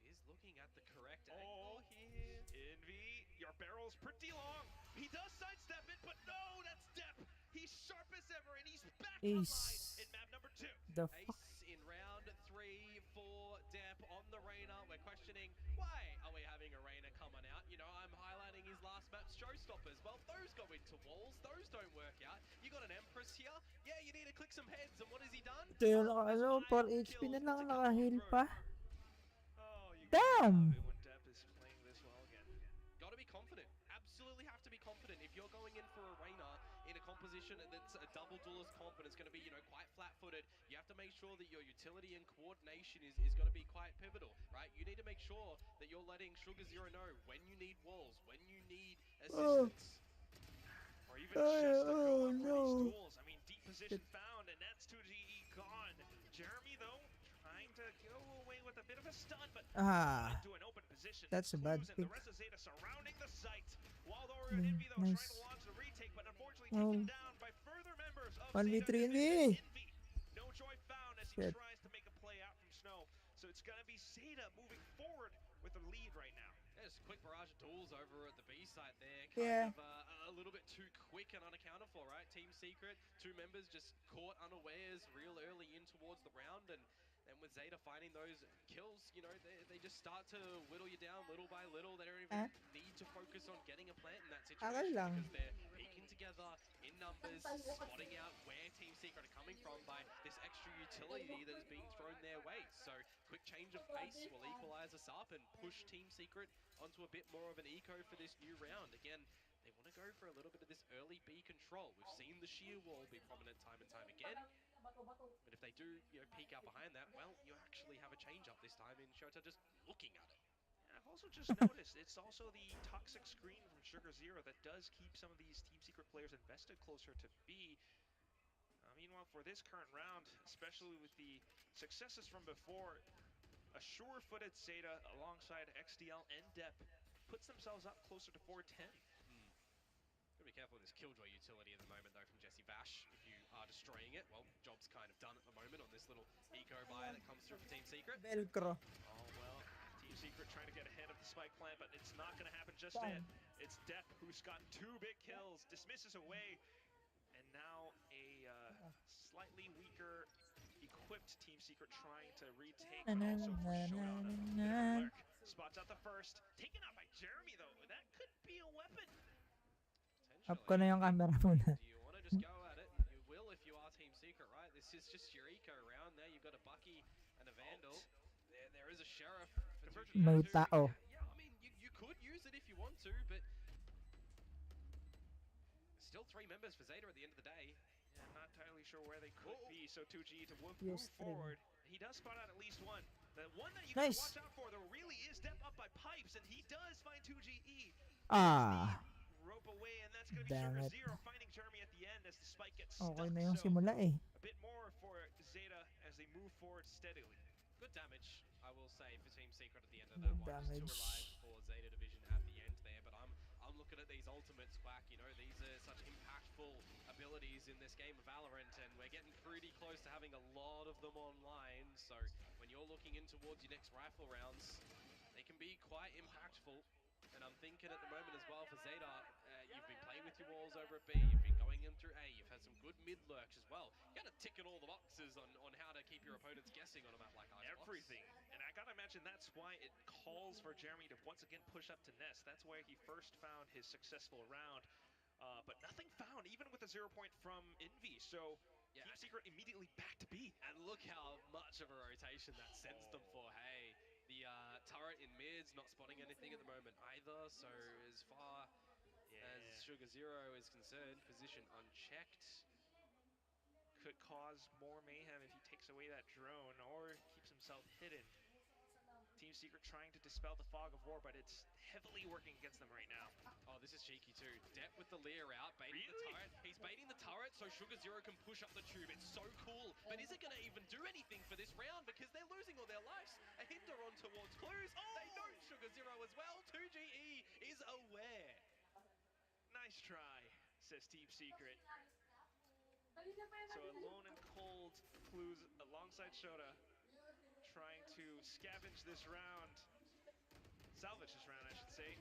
Depp is looking at the correct Oh, angle here. Envy, your barrel's pretty long. He does sidestep it, but no, that's Depp. He's sharp as ever, and he's back online Ace. in map number 2. The fuck? Ace in round 3 for Depp on the Reyna. We're questioning, why are we having a Reyna coming out? You know, I'm highlighting his last map's showstoppers. Well, those go into walls. Those don't work out. You got an Empress here. Yeah, you need to click some heads. And what has he done? Ito yung ano, 4 HP na lang naka-heal pa. Oh, you Damn. gotta love it when Depp is playing this well again. Got to be confident. Absolutely have to be confident. If you're going in for a Reyna in a composition that's a double duelist comp and it's going to be, you know, quite flat-footed, you have to make sure that your utility and coordination is going to be quite pivotal, right? You need to make sure that you're letting Sugar-Zero know when you need walls, when you need assistance. Or even just to go up for no. these duels. I mean, deep position found, and that's 2GE gone. Jeremy, though, trying to go away with a bit of a stun, but Ah. into an open position. That's a bad Clues and the pick. rest of Zeta surrounding the site. While Oreo and Envy, though, Nice. trying to launch the retake, but unfortunately Oh. taken down by further members of 1v3 Zeta Envy. Division. Envy. No joy found as he Shit. tries to make a play out from Snow. So it's going to be Zeta moving forward with the lead right now. There's a quick barrage of duels over at the B site there. Yeah. Kind of a little bit too quick and unaccounted for, right? Team Secret, 2 members just caught unawares real early in towards the round, and with Zeta finding those kills, you know, they just start to whittle you down little by little. They don't even need to focus on getting a plant in that situation lang. because they're peeking together in numbers, spotting out where Team Secret are coming from by this extra utility that is being thrown their way. So quick change of pace will equalize us up and push Team Secret onto a bit more of an eco for this new round. Again, they want to go for a little bit of this early B control. We've seen the shear wall be prominent time and time again. But if they do, you know, peek out behind that, well, you actually have a change up this time in Shota just looking at it. And I've also just noticed it's also the toxic screen from Sugar-Zero that does keep some of these Team Secret players invested closer to B. Meanwhile, for this current round, especially with the successes from before, a sure-footed Zeta alongside XDL and Dep puts themselves up closer to 410. Gotta be careful with this Killjoy utility at the moment, though, from Jesse Vash. If you are destroying it, well, job's kind of done at the moment on this little eco buy that comes through for Team Secret. Velcro. Oh, well, Team Secret trying to get ahead of the spike plant, but it's not going to happen just yet. It's Dep who's gotten 2 big kills, dismisses away, and now a slightly weaker equipped Team Secret trying to retake, but also for Showdown, a bit of a lurk. Spots out the first, taken out by Jeremy though. That could be a weapon. Up ko na yung camera muna. Do you want to just go at it? You will if you are Team Secret, right? This is just your eco round there. You've got a Bucky and a Vandal. There is a Sheriff. May tao. Yeah, I mean, you could use it if you want to, but still 3 members for Zeta at the end of the day. Yeah, I'm not entirely sure where they could be, so 2G to move Yes, forward. He does spot out at least one. The one that you Nice. can watch out for, though, really is Dep up by pipes, and he does find 2GE. Ah. Rope away, and that's going to be Damn Sugar it. Zero finding Jeremy at the end as the spike gets stuck. Okay na yung So, simula eh. a bit more for Zeta as they move forward steadily. Good damage, I will say, for Team Secret at the end of that Good one. Just 2 damage. alive for Zeta Division at the end there, but I'm looking at these ultimates, Quack. You know, these are such impactful abilities in this game of Valorant, and we're getting pretty close to having a lot of them online. So when you're looking in towards your next rifle rounds, they can be quite impactful. And I'm thinking at the moment as well for Zeta, you've been playing with your walls over at B, you've been going in through A, you've had some good mid-lurks as well. You gotta tick in all the boxes on how to keep your opponents guessing on a map like Icebox. Everything. And I gotta imagine that's why it calls for Jeremy to once again push up to Nest. That's where he first found his successful round. But nothing found, even with a 0 point from Envy. So Yeah. Team Secret immediately back to B. And look how much of a rotation that sends them for. Hey, the turret in mid's not spotting anything at the moment either, so as far as Sugar Zero is concerned, position unchecked. Could cause more mayhem if he takes away that drone or keeps himself hidden. Team Secret trying to dispel the fog of war, but it's heavily working against them right now. Oh, this is cheeky too. Dep with the Leer out, baiting the turret. He's baiting the turret so Sugar Zero can push up the tube. It's so cool, but is it going to even do anything for this round? Because they're losing all their lives. A hinder on towards Clues. They know Sugar Zero as well. 2GE is aware. Nice try, says Team Secret. So alone and cold, Clues alongside Shota, trying to scavenge this round. Salvage this round, I should say.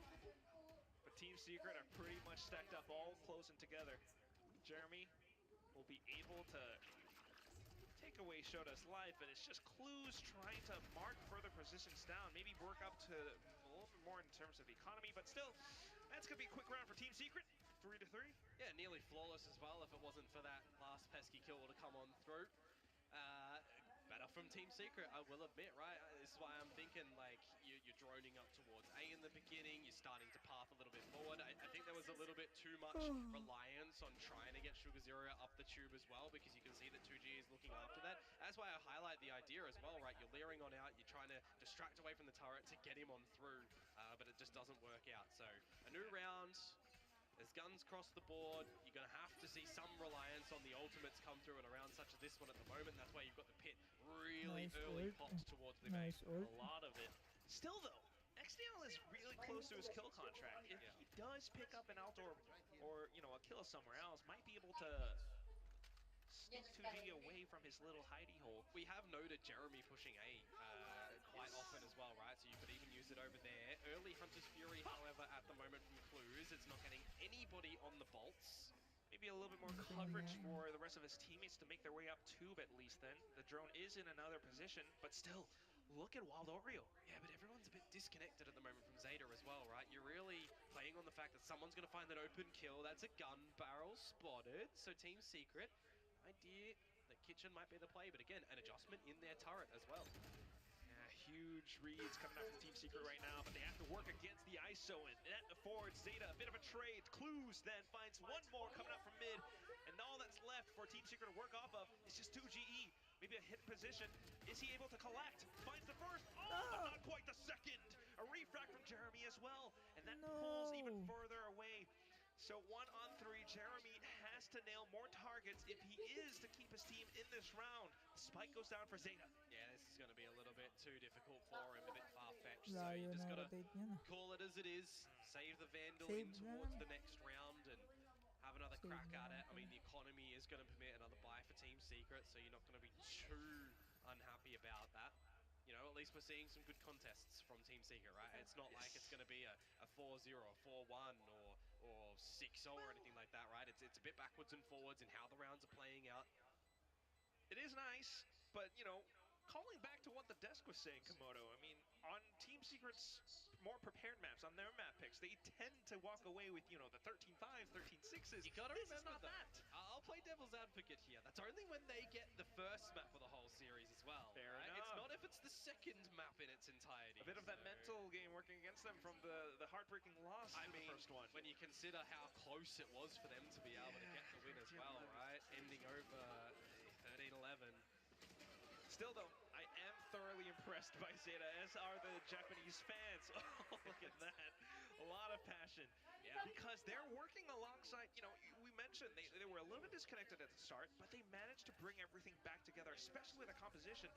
But Team Secret are pretty much stacked up, all close and together. Jeremy will be able to take away Shota's life, and it's just Clues trying to mark further positions down, maybe work up to a little bit more in terms of economy, but still, that's going to be a quick round for Team Secret. 3-3. Yeah, nearly flawless as well if it wasn't for that last pesky kill to come on through. Better from Team Secret, I will admit, right? This is why I'm thinking, like, you're droning up towards A in the beginning, you're starting to path a little bit forward. I think there was a little bit too much reliance on trying to get Sugar Zero up the tube as well, because you can see that 2G is looking after that. That's why I highlight the idea as well, right? You're leering on out, you're trying to distract away from the turret to get him on through, but it just doesn't work out. So, a new round. There's guns across the board. You're going to have to see some reliance on the ultimates come through in a round such as this one at the moment. That's why you've got the pit really early popped towards the main. A lot of it. Still though, XDL is really close to his kill contract. If he does pick up an outdoor or, you know, a kill somewhere else, might be able to sneak 2G away from his little hidey hole. We have noted Jeremy pushing A quite often as well, right? So you could even use it over there. Early Hunter's Fury, however, at the moment from Clues, it's not getting anybody on the bolts. Maybe a little bit more coverage for the rest of his teammates to make their way up tube at least then. The drone is in another position, but still, look at Wild Oreo. Yeah, but everyone's a bit disconnected at the moment from Zeta as well, right? You're really playing on the fact that someone's going to find that open kill. That's a gun barrel spotted. So Team Secret, idea that Kitchen might be the play, but again, an adjustment in their turret as well. Huge reads coming out from Team Secret right now, but they have to work against the ISO, and that affords Zeta a bit of a trade. Clues then finds one more coming out from mid, and all that's left for Team Secret to work off of is just 2GE. Maybe a hit position. Is he able to collect? Finds the first. But not quite the second. A refract from Jeremy as well, and that pulls even further away. So 1-on-3, Jeremy has to nail more targets if he is to keep his team in this round. spike goes down for Zeta. Yeah, this is going to be a little bit too difficult for him, a bit far-fetched. So Layo you just ng got to rotate niya na. call it as it is, save the Vandal Save in na towards lang. the next round, and have another Save crack na at it. lang I mean, pala. the economy is going to permit another buy for Team Secret, so you're not going to be too unhappy about that. You know, at least we're seeing some good contests from Team Secret, right? It's not like it's going to be a 4-0, a 4-1, or 6-0 or anything like that, right? It's a bit backwards and forwards in how the rounds are playing out. It is nice, but, you know, calling back to what the desk was saying, Komodo, I mean, on Team Secret's more prepared maps, on their map picks, they tend to walk away with, you know, the 13-5s, 13-6s. You gotta This is remember not though, that. I'll play devil's advocate here. That's only when they get the first map of the whole series as well. Fair right? It's enough. not if it's the second map in its entirety. A bit of that so- mental game working against them from the heartbreaking loss I to mean, the first one. when you consider how close it was for them to be able to get the win as well, right? Ending over 13-11. Still, though, I am thoroughly impressed by Zeta, as are the Japanese fans. Oh, look at that. A lot of passion. Yeah. Because they're working alongside, you know, we mentioned they were a little bit disconnected at the start, but they managed to bring everything back together, especially the composition.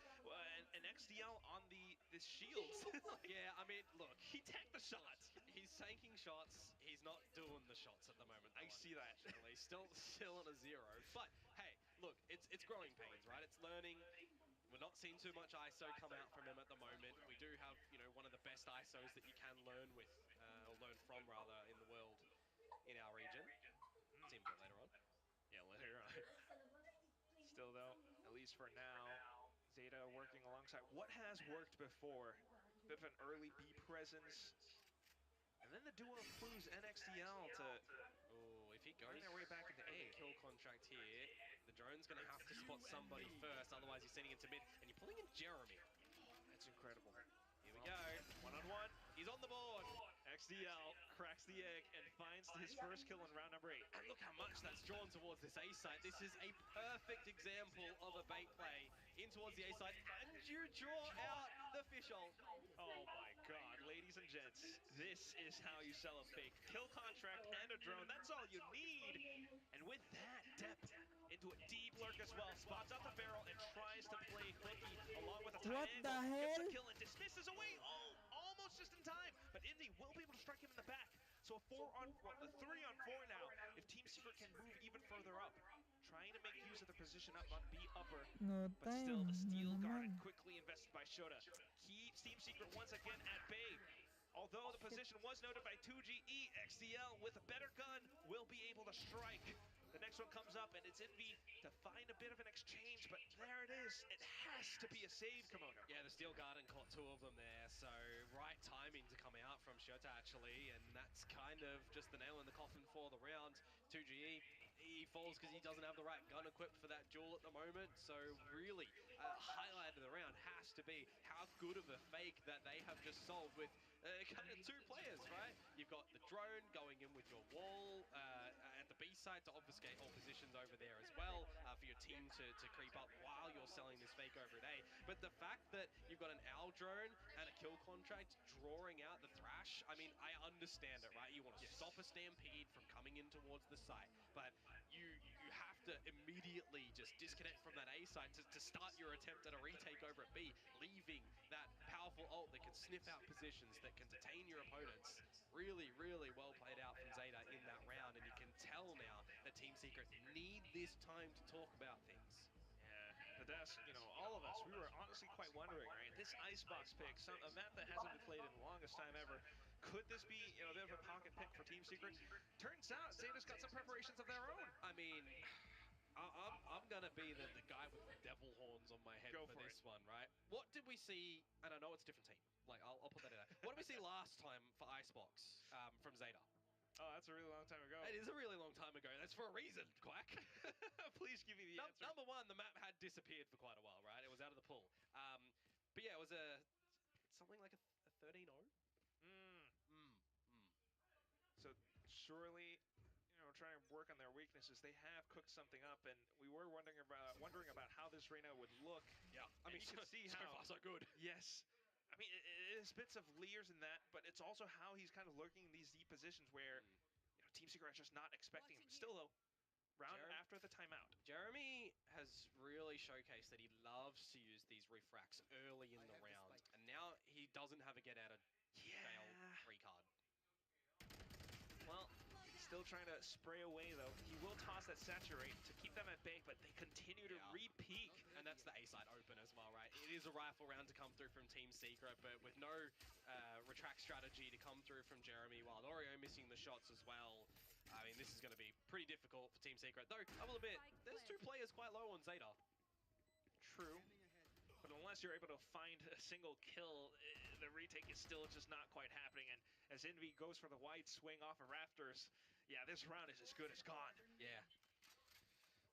And XDL on the shields. Yeah, I mean, look, He tanked the shot. he's tanking shots. He's not doing the shots at the moment. I though, see that. unfortunately. Still on a 0. But hey, look, it's growing pains, right? It's learning. We're not seeing too much ISO come out from him at the moment. We do have, you know, one of the best ISOs that you can learn with, or learn from rather, in the world, in our region. See him a bit later on. Yeah, later on. Still, though, at least for now, Zeta working alongside what has worked before. Bit of an early B presence. And then the duo of Clues and XDL to Oh, if he goes earn their way back into for the A. kill contract here, the drone's going to have to spot somebody first, otherwise he's sending it to mid, and you're pulling in Jeremy. That's incredible. Here we go. One-on-one. He's on the board. XDL cracks the egg and finds his first kill in round number 8. And look how much that's drawn towards this A site. This is a perfect example of a bait play in towards the A site. And you draw out the fishhole. Oh my god, ladies and gents, this is how you sell a fake kill contract and a drone. That's all you need. And with that depth into a deep lurk as well, spots out the barrel and tries to play hooky along with a tight What angle. the Gets hell? a kill and dismisses away. Oh, almost just in time. But Indy will be able to strike him in the back. So a 3-on-4 now. If Team Secret can move even further up, trying to make use of the position up on B upper. No But still, time the steel na guard naman. quickly invested by Shota. Keeps Team Secret once again at bay. Although the position was noted by 2GE, XDL with a better gun will be able to strike. The next one comes up and it's Envy to find a bit of an exchange, but there it is. It has to be a save, Komodo. Yeah, the Steel Garden caught 2 of them there, so right timing to come out from Shota actually, and that's kind of just the nail in the coffin for the round. 2GE, he falls because he doesn't have the right gun equipped for that duel at the moment, so really, highlight of the round has to be how good of a fake that they have just solved with kind of 2 players, right? You've got the drone going in with your wall at the B side to obfuscate all positions over there as well, for your team to creep up while you're selling this fake over at A. But the fact that you've got an owl drone and a kill contract drawing out the Thrash, I mean, I understand it, right? You want to stop a stampede from coming in towards the site, but you have to immediately just disconnect from that A site to start your attempt at a retake over at B, leaving that powerful ult that can sniff out positions, that can detain your opponents. Really, really well played out from Zeta in that round, and you can tell now that Team Secret need this time to talk about things. Yeah, the desk, you know, all of us, we were honestly quite wondering, right? This Icebox pick, a map that hasn't been played in the longest time ever, could this be, you know, a bit of a pocket pick for Team Secret? Turns out Zeta's got some preparations of their own. I mean, I'm gonna be the guy with the devil horns on my head Go for for this one, right? What did we see? And I know it's a different team. Like, I'll put that in there. What did we see last time for Icebox from Zeta? Oh, that's a really long time ago. It is a really long time ago. That's for a reason, Quack. Please give me the answer. Number 1, the map had disappeared for quite a while, right? It was out of the pool. But yeah, it was something like a 13-0. So surely, you know, trying to work on their weaknesses, they have cooked something up, and we were wondering about how this Reyna would look. Yeah, I And mean, you can see so how far so good. Yes. I mean, it is bits of Leers in that, but it's also how he's kind of lurking in these deep positions where, you know, Team Secret is just not expecting him. Still, though, round after the timeout. Jeremy has really showcased that he loves to use these refracts early in the round, and now he doesn't have a get out of jail free card. Well, still trying to spray away, though. He will toss that Saturate to keep them at bay, but they continue to re-peak. And that's the A-side open as well, right? It is a rifle round to come through from Team Secret, but with no retract strategy to come through from Jeremy, while Oreo missing the shots as well. I mean, this is going to be pretty difficult for Team Secret. Though, I will admit, there's 2 players quite low on Zeta. True. But unless you're able to find a single kill, the retake is still just not quite happening. And as Envy goes for the wide swing off of Rafters, yeah, this round is as good as gone. Yeah.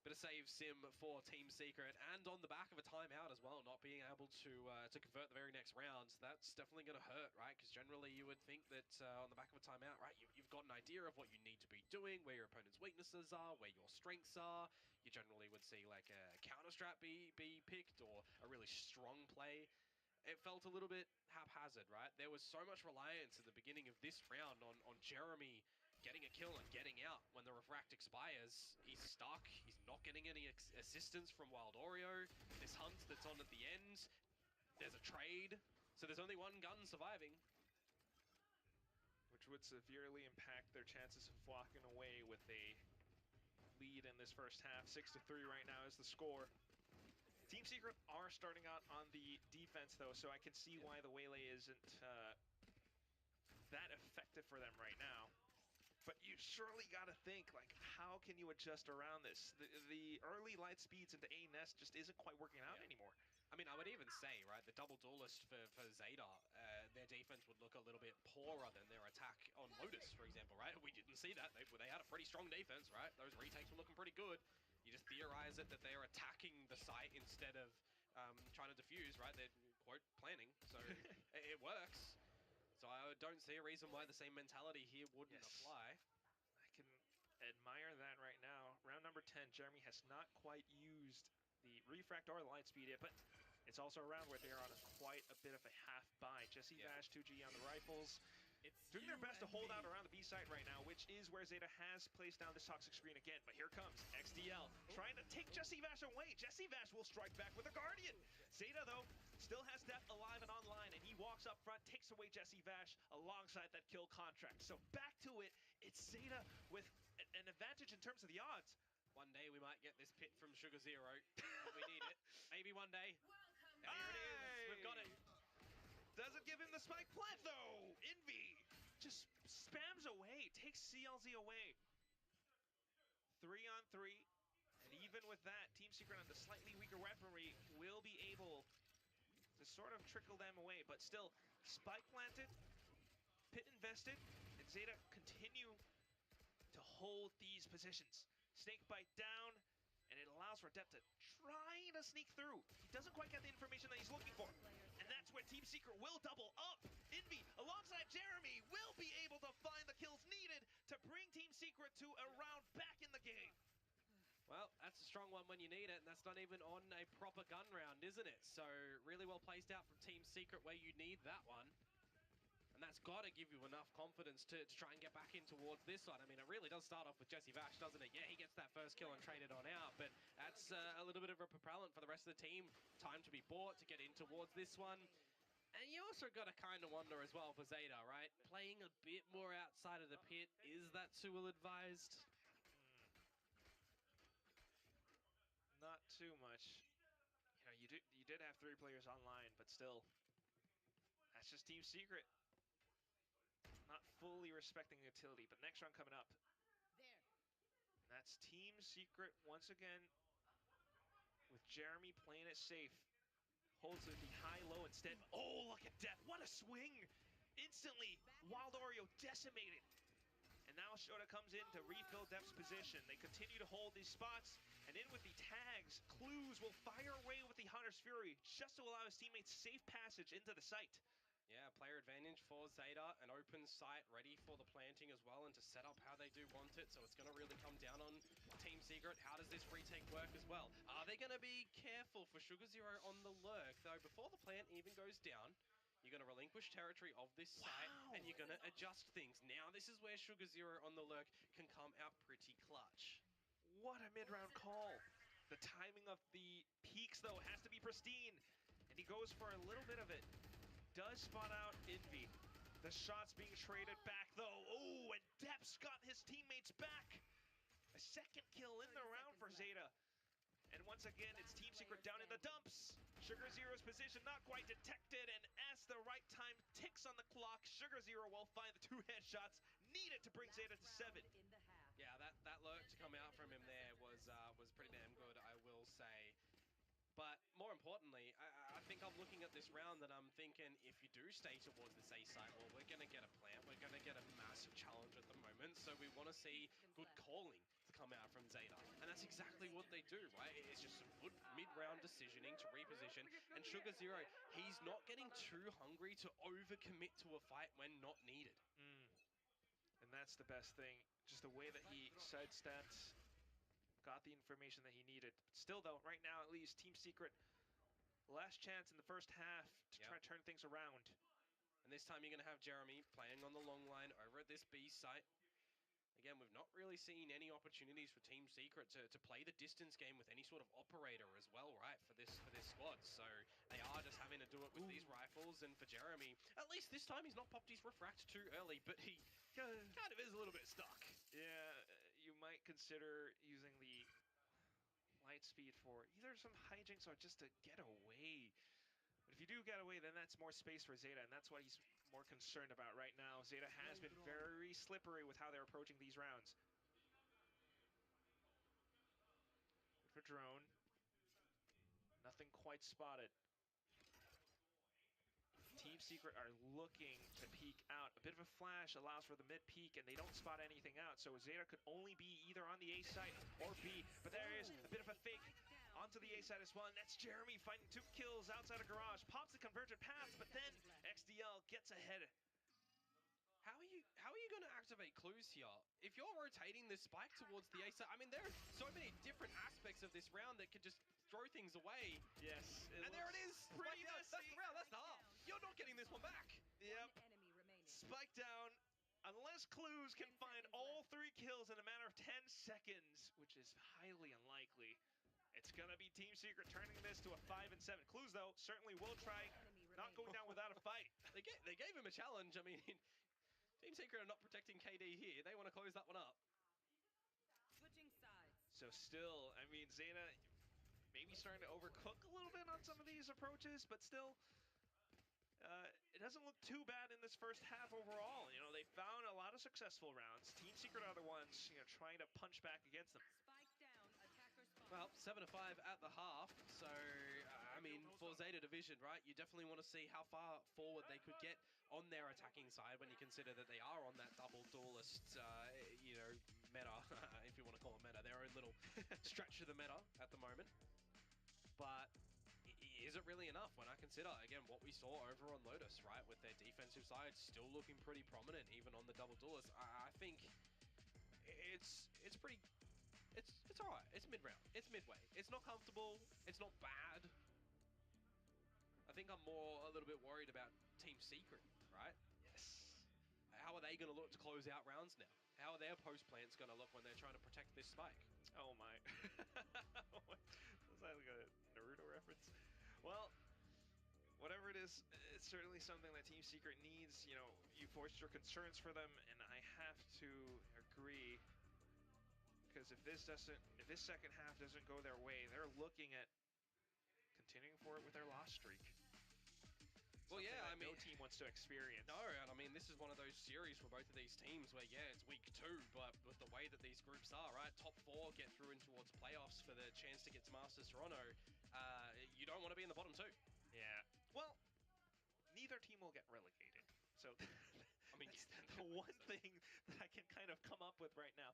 Bit of save sim for Team Secret, and on the back of a timeout as well, not being able to convert the very next round. That's definitely going to hurt, right? Because generally you would think that on the back of a timeout, right, you've got an idea of what you need to be doing, where your opponent's weaknesses are, where your strengths are. You generally would see like a counter strat be picked, or a really strong play. It felt a little bit haphazard, right? There was so much reliance at the beginning of this round on Jeremy getting a kill and getting out. When the refract expires, he's stuck. He's not getting any assistance from Wild Oreo. This hunt that's on at the end, there's a trade. So there's only one gun surviving. Which would severely impact their chances of walking away with a lead in this first half. 6-3 right now is the score. Team Secret are starting out on the defense, though, so I can see why the Waylay isn't that effective for them right now. But you surely got to think, like, how can you adjust around this? The early light speeds into A nest just isn't quite working out anymore. I mean, I would even say, right, the double duelist for Zeta, their defense would look a little bit poorer than their attack on Lotus, for example, right? We didn't see that. They had a pretty strong defense, right? Those retakes were looking pretty good. You just theorize it that they are attacking the site instead of trying to defuse, right? They're, quote, planning, so it works. So I don't see a reason why the same mentality here wouldn't apply. I can admire that right now. Round number 10, Jeremy has not quite used the refract or the light speed yet, but it's also a round where they're on quite a bit of a half buy. Jesse Vash, 2G on the rifles. Doing their best to hold out around the B site right now, which is where Zeta has placed down this toxic screen again. But here comes XDL, trying to take Jesse Vash away. Jesse Vash will strike back with a Guardian. Zeta, though, still has Death alive and online, and he walks up front, takes away Jesse Vash alongside that kill contract. So back to it, it's Zeta with an advantage in terms of the odds. One day we might get this pit from Sugar Zero. We need it. Maybe one day. And here it is. We've got it. Doesn't give him the spike plant, though. Envy just spams away, takes CLZ away. 3-on-3, and even with that, Team Secret on the slightly weaker weaponry will be able to sort of trickle them away, but still, spike planted, pit invested, and Zeta continue to hold these positions. Snake bite down, and it allows for Depth to try to sneak through. He doesn't quite get the information that he's looking for. And that's where Team Secret will double up. Envy, alongside Jeremy, will be able to find the kills needed to bring Team Secret to a round back in the game. Well, that's a strong one when you need it, and that's not even on a proper gun round, isn't it? So really well placed out from Team Secret where you need that one. And that's got to give you enough confidence to try and get back in towards this side. I mean, it really does start off with Jesse Vash, doesn't it? Yeah, he gets that first kill and traded on out, but that's a little bit of a propellant for the rest of the team. Time to be bought to get in towards this one. And you also got to kind of wonder as well for Zeta, right? Playing a bit more outside of the pit, is that too ill-advised? Not too much. You know, you did have 3 players online, but still, that's just Team Secret. Not fully respecting utility, but next round coming up. That's Team Secret once again with Jeremy playing it safe. Holds it the high-low instead. Oh, look at Death. What a swing! Instantly, Wild Oreo decimated. And now Shota comes in to refill Death's position. They continue to hold these spots, and in with the tags, Clues will fire away with the Hunter's Fury just to allow his teammates safe passage into the site. Yeah, player advantage for Zeta, an open site ready for the planting as well and to set up how they do want it. So it's going to really come down on Team Secret. How does this retake work as well? Are they going to be careful for Sugar Zero on the lurk? Though before the plant even goes down, you're going to relinquish territory of this site and you're going to adjust things. Now this is where Sugar Zero on the lurk can come out pretty clutch. What a mid-round call. The timing of the peaks, though, has to be pristine. And he goes for a little bit of it. Does spot out Envy. The shots being traded back, though. Oh, and Deps got his teammates back. A second kill in the round for Zeta. And once again, it's Team Secret down in the dumps. Sugar Zero's position not quite detected, and as the right time ticks on the clock, Sugar Zero will find the 2 headshots needed to bring Zeta to 7. Yeah, that lurk to come out from him there was pretty damn good, I will say. But more importantly, I think I'm looking at this round and I'm thinking, if you do stay towards this A site, well, we're going to get a plant. We're going to get a massive challenge at the moment. So we want to see good calling to come out from Zeta. And that's exactly what they do, right? It's just some good mid-round decisioning to reposition. And Sugar Zero, he's not getting too hungry to overcommit to a fight when not needed. And that's the best thing. Just the way that he sidestepped, got the information that he needed. But still, though, right now, at least, Team Secret, last chance in the first half to try to turn things around. And this time you're going to have Jeremy playing on the long line over at this B site. Again, we've not really seen any opportunities for Team Secret to play the distance game with any sort of operator as well, right, for this squad. So they are just having to do it with these rifles. And for Jeremy, at least this time he's not popped his refract too early, but he kind of is a little bit stuck. Yeah, you might consider using the light speed for either some hijinks or just to get away. But if you do get away, then that's more space for Zeta, and that's what he's more concerned about right now. Zeta has been very slippery with how they're approaching these rounds. Good for drone. Nothing quite spotted. Team Secret are looking to peek out. A bit of a flash allows for the mid peek, and they don't spot anything out. So Zeta could only be either on the A site or B. But there is a bit of a fake onto the A side as well, and that's Jeremy finding 2 kills outside of garage. Pops the convergent path, but then XDL gets ahead. How are you going to activate clues here? If you're rotating this spike towards the A side, I mean, there are so many different aspects of this round that could just throw things away. Yes. And there it is. Pretty That's messy. the round. That's the half. You're not getting this one back. Yep. Spike down. Unless Clues can find all 3 kills in a matter of 10 seconds, which is highly unlikely. It's going to be Team Secret turning this to a 5 and 7. Clues, though, certainly will try not going down without a fight. They gave him a challenge. I mean, Team Secret are not protecting KD here. They want to close that one up. Switching sides. So still, I mean, Zeta maybe starting to overcook a little bit on some of these approaches, but still, it doesn't look too bad in this first half overall. You know, they found a lot of successful rounds. Team Secret are the ones, you know, trying to punch back against them. Spike down. Attacker spawn. Well, 7-5 at the half. So, I mean, for Zeta Division, right, you definitely want to see how far forward they could get on their attacking side when you consider that they are on that double duelist, you know, meta, if you want to call it meta, their own little stretch of the meta at the moment. But is it really enough when I consider, again, what we saw over on Lotus, right, with their defensive side still looking pretty prominent, even on the double duelist? I think it's pretty... It's all right. It's mid-round. It's midway. It's not comfortable. It's not bad. I think I'm more a little bit worried about Team Secret, right? Yes. How are they going to look to close out rounds now? How are their post plants going to look when they're trying to protect this spike? Oh my. Was that like a Naruto reference? Well, whatever it is, it's certainly something that Team Secret needs. You know, you voiced your concerns for them, and I have to agree. Because if this second half doesn't go their way, they're looking at continuing forward with their loss streak. Well, yeah, I mean, no team wants to experience. No, and I mean, this is one of those series for both of these teams where, yeah, it's week 2, but with the way that these groups are, right, top 4 get through in towards playoffs for the chance to get to Masters Toronto. You don't want to be in the bottom 2. Yeah. Well, neither team will get relegated. So, I mean, that's the one thing that I can kind of come up with right now.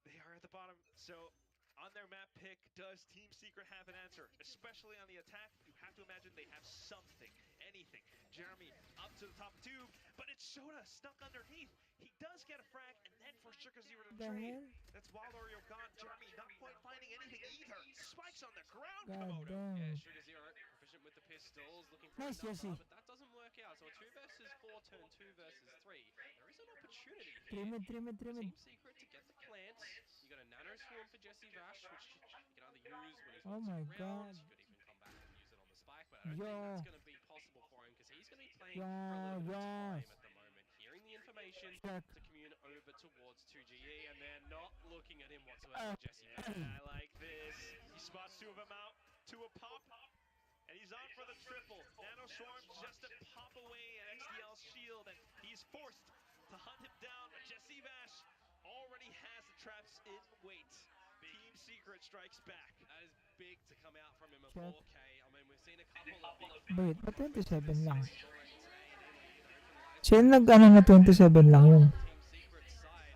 They are at the bottom, so on their map pick, does Team Secret have an answer? Especially on the attack, you have to imagine they have something, anything. Jeremy up to the top of tube, but it's Shota stuck underneath. He does get a frag, and then for Sugar Zero to trade. That's Wild Oreo gone. Jeremy not quite finding anything either. Spikes on the ground, God Komodo. damn. Yeah, Sugar Zero proficient with the pistols, looking for Nice, a Jesse. number, but that doesn't work out. So a 2 versus 4 turn 2 versus 3. There is an opportunity here. Trim it, trim it, trim it. Team Secret to get the plant. You got a nano shadow swarm for Jesse Vash, which he can either use when he's Oh wanting my around. god. He could even come back and use it on the spike, but I don't think that's Yo. going to be possible for him because he's going to be playing for a Yeah, little bit of yes. time at the moment, hearing the information Check. to commune over towards 2GE, and they're not looking at him whatsoever. Uh, Jesse Yeah, Vash. I like this. He spots two of them out to a pop, and he's on for the triple. Nano Swarm just a pop away at XDL's shield, and he's forced to hunt him down, but Jesse Vash already has the traps in wait. Team Secret strikes back. That is big to come out from him at check. 4K. I mean, we've seen a couple of big fan Wait, ba't moments in 27 this lang? series already today, namely, you know, from the likes of Sino nag-ano na Zeta 27 lang on yun? Team Secret's side.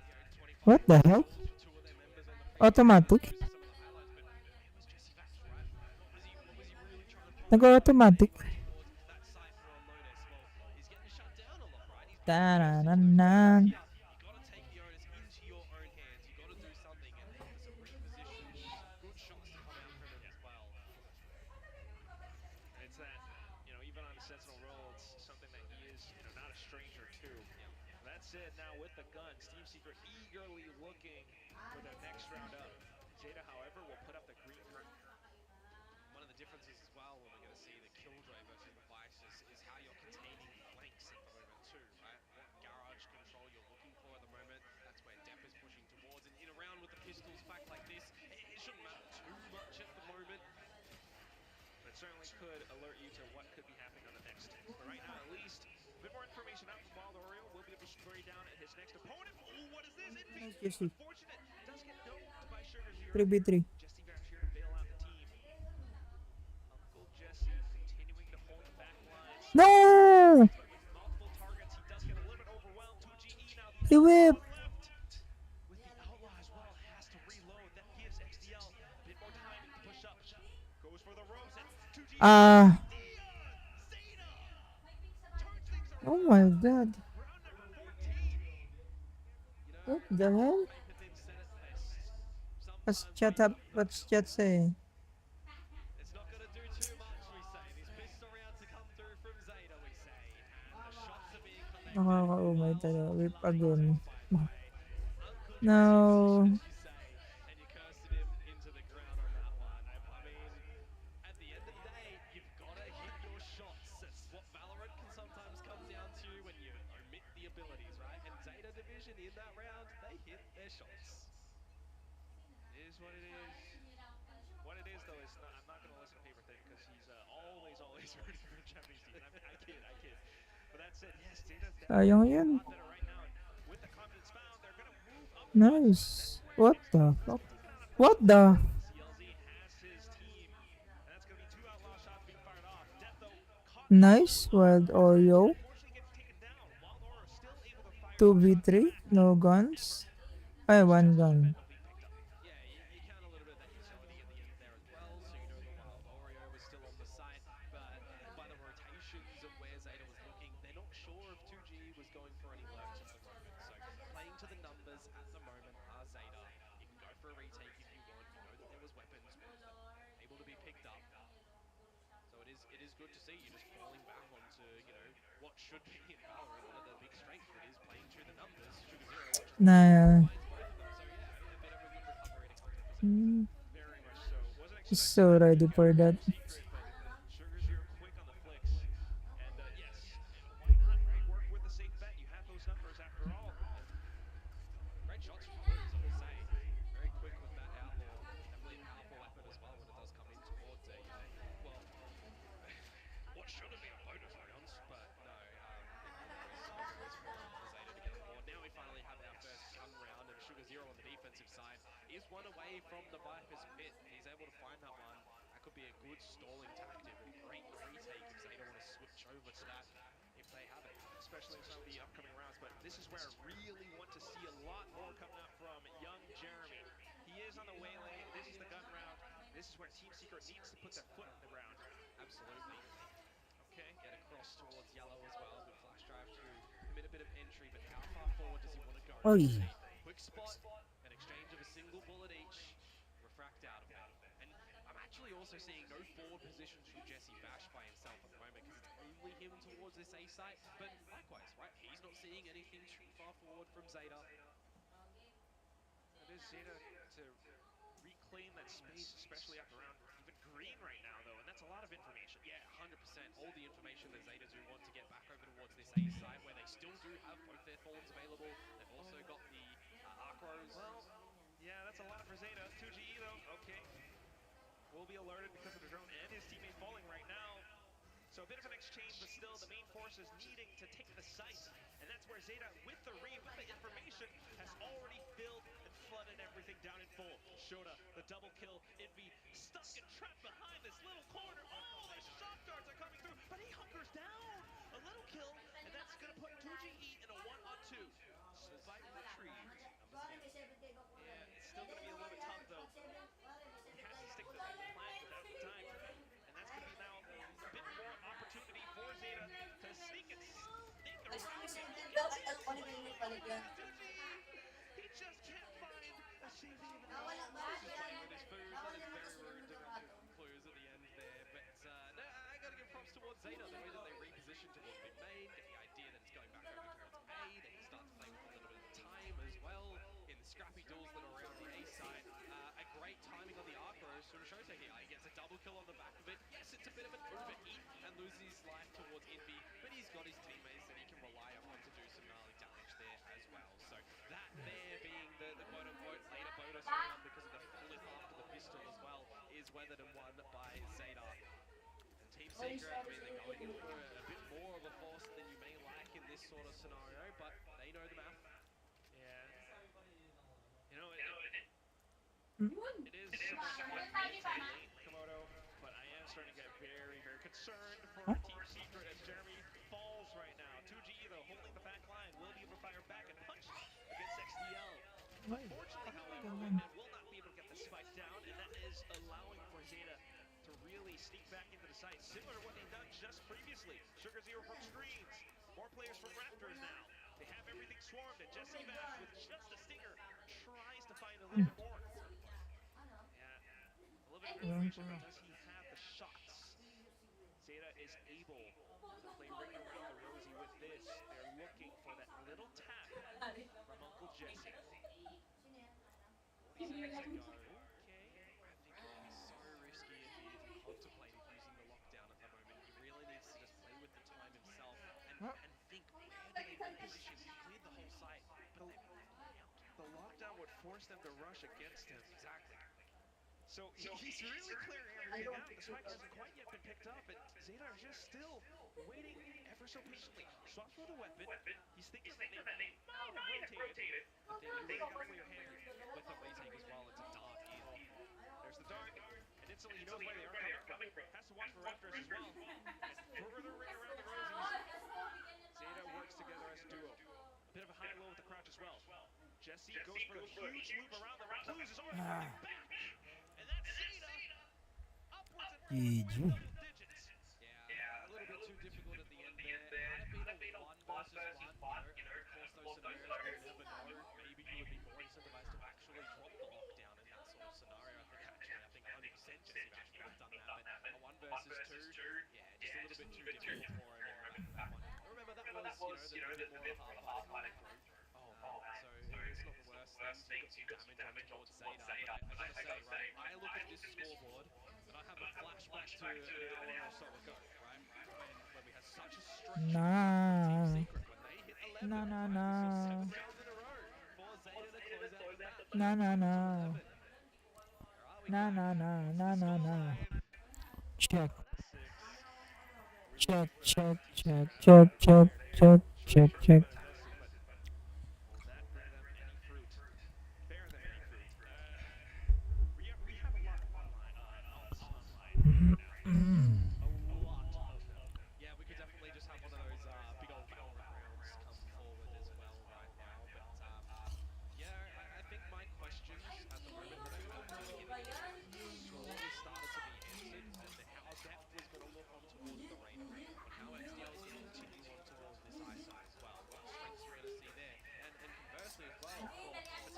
You know, 25 What the aura hell? kills for two of their members on the previous game, as Automatic? opposed to some of the highlights. But it was Jesse Vash, right? What was he really trying to prove by Nag-automatic. heading over towards that Cypher on Lotus? Well, he's getting shut down a lot, right? He's being forced into those Ta-na-na-nan. positions here. You got to take the onus into your own hands. You got to do something, and there's some repositions, some good shots to come out from him as well. And it's that, even on the Sentinel role, it's something that he is, not a stranger to. Yeah. That said, now with the guns, Team Secret eagerly looking for their next round up. Zeta, however, will put up the green curtain. One of the differences as well when we're going to see the Killjoy versus the Vices is how you're containing flanks at the moment too, right? What garage control you're looking for at the moment. That's where Depp is pushing towards. And in a round with the pistols packed like this, it shouldn't matter too much at the moment. But it certainly could alert you to what could be happening on the next team. But right now, at least, a bit more information out from Wild Oreo. We'll be able to spray down at his next opponent. Oh, what is this? Nice, Jesse. Unfortunate. Does get domed by Sugar Zero. 3v3. Jesse Vash here to bail out the team. Uncle Jesse continuing to hold the back lines. No! But with multiple targets, he does get a little bit overwhelmed. 2GE now the He only whipped. one left. With the Outlaw as well, has to reload. That gives XDL a bit more time to push up. Goes for the ropes, and 2GE Zeta turns things Oh around. my god. Round number 14. You know, What the hell? Paper Thin said it best. What's Sometimes chat up? What's chat say? it's not going to do too much, we say. This pistol round to come through from Zeta, we say. And the shots are being collected Nakakaumay while talaga. still Whip flying again. too, by the way. Uncle No. Jesse's as you say, and you cursed him into the ground on that one. I mean, at the end of the day, you've got to hit your shots. That's what Valorant can sometimes come down to when you omit the abilities, right? And Zeta Division in that round, they hit their shots. It is what it is. What it is, though, is I'm not going to listen to Paper Thin because he's always rooting for the Japanese team. I kid. But that said, yes, Zeta's definitely Sayang looking a yan. lot better right now. And with the confidence found, they're going to move up front. This Nice. is where What XDL the is fuck? keeping an eye on a What push. the? CLZ has his team. And that's going to be two outlaw shots being fired off. Death, though, caught Nice. on Wild the backside, Oreo. and unfortunately gets taken down. Wild Oreo still able to fire more shots 2v3. back. No guns. Ay, one gun. Will be picked up. Yeah, you count a little bit of that utility at the end there as well, so you know the Wild Oreo was still on the side, but by the rotations of where Zeta was looking, they're not sure if 2G was going for any lurks at the moment, so playing to the numbers at the moment are Zeta. You can go for a retake if you want, you know that there was weapons able to be picked up, so it is good to see you just falling back onto, what should be in Valorant, one of the big strengths that is playing to the numbers. Sugar Zero watches the Nah. finds both of them, so yeah, a bit of a good recovery to come through for Zeta. Very much so. Wasn't He's expecting so that to ready come for from that. Secret, but Sugar Zero quick on the flicks. And yes, why not, right? Work with the safe bet. You have those numbers after all. Great shots from Blues, I will say. Very quick with that Outlaw. Definitely a powerful weapon as well when it does come in towards a, well, what should have been a bonus round, but no, it was fortunate for Zeta to get on board. Now we finally have our first gun round, and Sugar Zero on the defensive side is one away from the Viper's pit. He's able to find that one. That could be a good stalling tactic, a great retake if Zeta want to switch over to that, if they have it. Especially in some of the upcoming rounds. But this is where I really want to see a lot more coming out from young Jeremy. He is on the waylay. This is the gun round. This is where Team Secret needs to put their foot in the ground. Absolutely. Okay. Get across towards yellow as well. Good flash drive to commit a bit of entry, but how far forward does he want to go? Oy. Quick spot, an exchange of a single bullet each, refract out of it. And I'm actually also seeing no forward positions from Jesse Vash by himself at the moment because it's only him towards this A site. But likewise, right? He's not seeing anything too far forward from Zeta. It is Zeta to reclaim that space, especially after around even green right now, though, and that's a lot of information. Yeah, 100%. All the information that Zeta do want to get back over towards this A site, where they still do have both their thorns available. They've also got the Arcros. Well, yeah, that's a lot for Zeta. 2GE, though, okay. Will be alerted because of the drone and his teammate falling right now. So a bit of an exchange, but still the main force is needing to take the site. And that's where Zeta, with the read, with the information, has already filled and flooded everything down in full. Shota, the double kill. Envy stuck and trapped behind this little corner. Oh, the shock darts are coming through, but he hunkers down. A little kill, and that's going to put 2GE in a 1-on-2. Swipe retrieved. Yeah, it's still going to be a little bit tough, though. He has to stick to the plan for that time. And that's going to be now a bit more opportunity for Zeta to sneak and sneak around him. He just can't find a safety even now. Just playing with his food. That is very rude to not give clues at the end there. But no, I got to give props towards Zeta, the way that they reposition towards mid main, get the idea that it's going back over towards A. They can start to play with a little bit of time as well in the scrappy duels that are around the A side. A great timing on the Arcro sort of shows here. He gets a double kill on the back of it. Yes, it's a bit of an overheat and loses his life towards Envy, but he's got his teammates that he can rely upon to do some gnarly damage there as well. So that there being the quote-unquote later bonus round because of the flip after the pistol as well is weathered and won by Zeta. And Team Secret, I mean, they're going in for a bit more of a force than you may like in this sort of scenario, but they know the math. Yeah. You know, it is somewhat late, Komodo, but I am starting to get very, very concerned for Team Secret as Jeremy falls right now. 2GE, though, holding the back line, will be able to fire back and punch against XDL. Unfortunately, however, Wingman will not be able to get the spike down, and that is allowing for Zeta to really sneak back into the site, similar to what they've done just previously. Sugar Zero from screens, more players from Raptors now. They have everything swarmed, and Jesse Bash with just a stinger tries to find a little bit more. Yeah, a little bit of information, but does he have the shots? Zeta is able to play ring around the rosy with this. They're looking for that little tap from Uncle Jesse. 40 seconds to go. Okay. I think it would be so risky if he even contemplated using the lockdown at the moment. He really needs to just play with the time himself and think, where do they reposition? He cleared the whole site, but The lockdown would force them to rush against him. exactly. So he's really clearing everything out. The spike hasn't quite yet been picked up, and Zeta are just still waiting ever so patiently. Swaps for the weapon. He's thinking that they might have rotated, but they really got clear hand here. With the retake as well, it's a dart in. There's the dart, and instantly he knows where they are coming from. Has to watch for Raptors as well. And further ring around the rosies. Zeta works together as a duo. A bit of a high-low with the crouch as well. Jesse goes for the huge loop around the recluse. His arms back. And that's Zeta. Upwards and GG. double digits. Yeah, a little bit too difficult at the end there. Might have been a 1 versus 1. You know, of course, those scenarios we'll never know. Maybe you would be more incentivized to actually drop the lockdown in that sort of scenario. I think 100% Jesse Bash would have done that. But a 1 versus 2, yeah, just a little bit too difficult for him in that one. Remember, that was, you know, the bit more of a hard fight coming through. Oh, so it's not the worst thing. You got some damage on towards Zeta. But I gotta say, right, I look at this scoreboard and I have a flashback to an hour or so ago, right? When we had such a stretch from Team Secret. When they hit 11, Nah, nah, right? We saw nah. 7 kills in a row for Zeta to close out the map. Nah, nah, nah. 11. Where are we Nah, now? nah, nah, What's nah, the nah, nah. scoreline? Check, 6. check, check, check, check, check, check, check, check. But will that bring them any fruit? Bear them any fruit? We have a lot of alts online right now. A lot of them. Yeah, we could definitely just have one of those big old Valorant rounds come forward as well right now. But yeah, I think my questions at the moment that I have to be giving slowly started to be answered, and how depth was going to look on towards the Raider, on how XDL is going to continue on towards this ISO as well, what strengths we're going to see there, and conversely as well for Team Secret,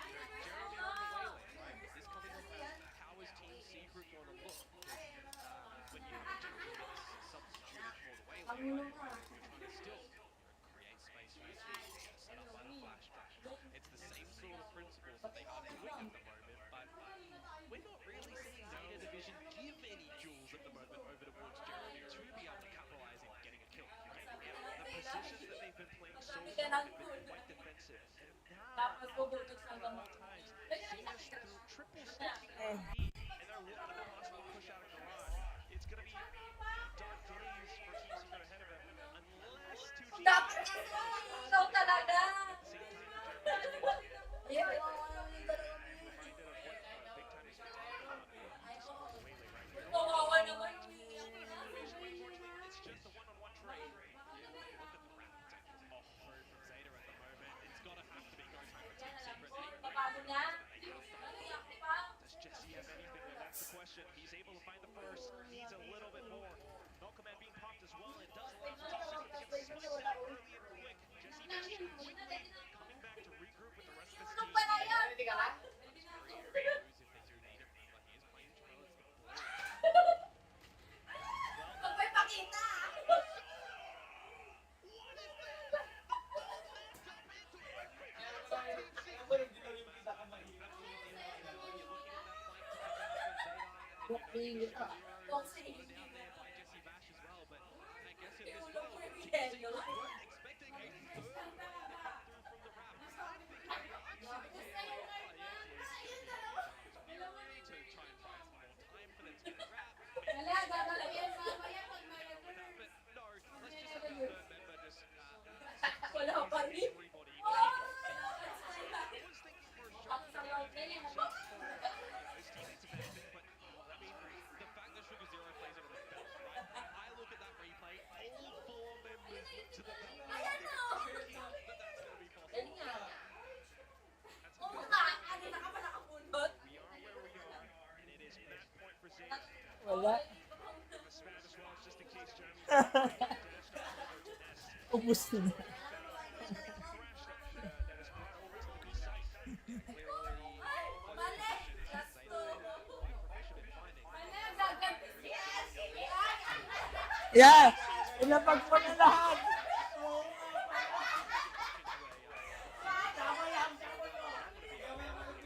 you know, Jeremy on the way lane, right? This coming off as how is Team Secret going to look? Because when you have Jeremy that's substituted for the way lane, right, you're trying to still, you know, create space for your team, get set up by the flash dragon. It's the same sort of principles what they are doing at the moment, but we're not really seeing Zeta Division give any jewels at the moment over towards Jeremy to be able to capitalize in getting a kill, right? The positions that they've been playing so far have been quite defensive. And now, after a couple of times, Zeta's through triple smoking on B, and they're looking to possibly push out a garage. It's going to be, dark days for Team Secret ahead of him, unless 2G decides to take another shot. At the same time, for Jeremy, he's going to be reminded of what Big Time has been talking about. He needs to support the Waylay right here. A little bit of information, but unfortunately, it's just a one-on-one trade. Look at the rapid tempo through from Zeta at the moment. It's got to have to be go time for Team Secret. They win the rounds, but they have done it. Does Jesse have anything there? That's the question. He's able to find the first, needs a little bit more. Malcolm Man being popped as well, and it does allow for Team Secret to get the spikes out early and quick. Jesse Bash quickly coming back to regroup with the rest of his team. It's very easy to lose if they do need it. But he is playing Trailers the blue. Wala. Ubus na. Yeah! Ilapag mo na lahat!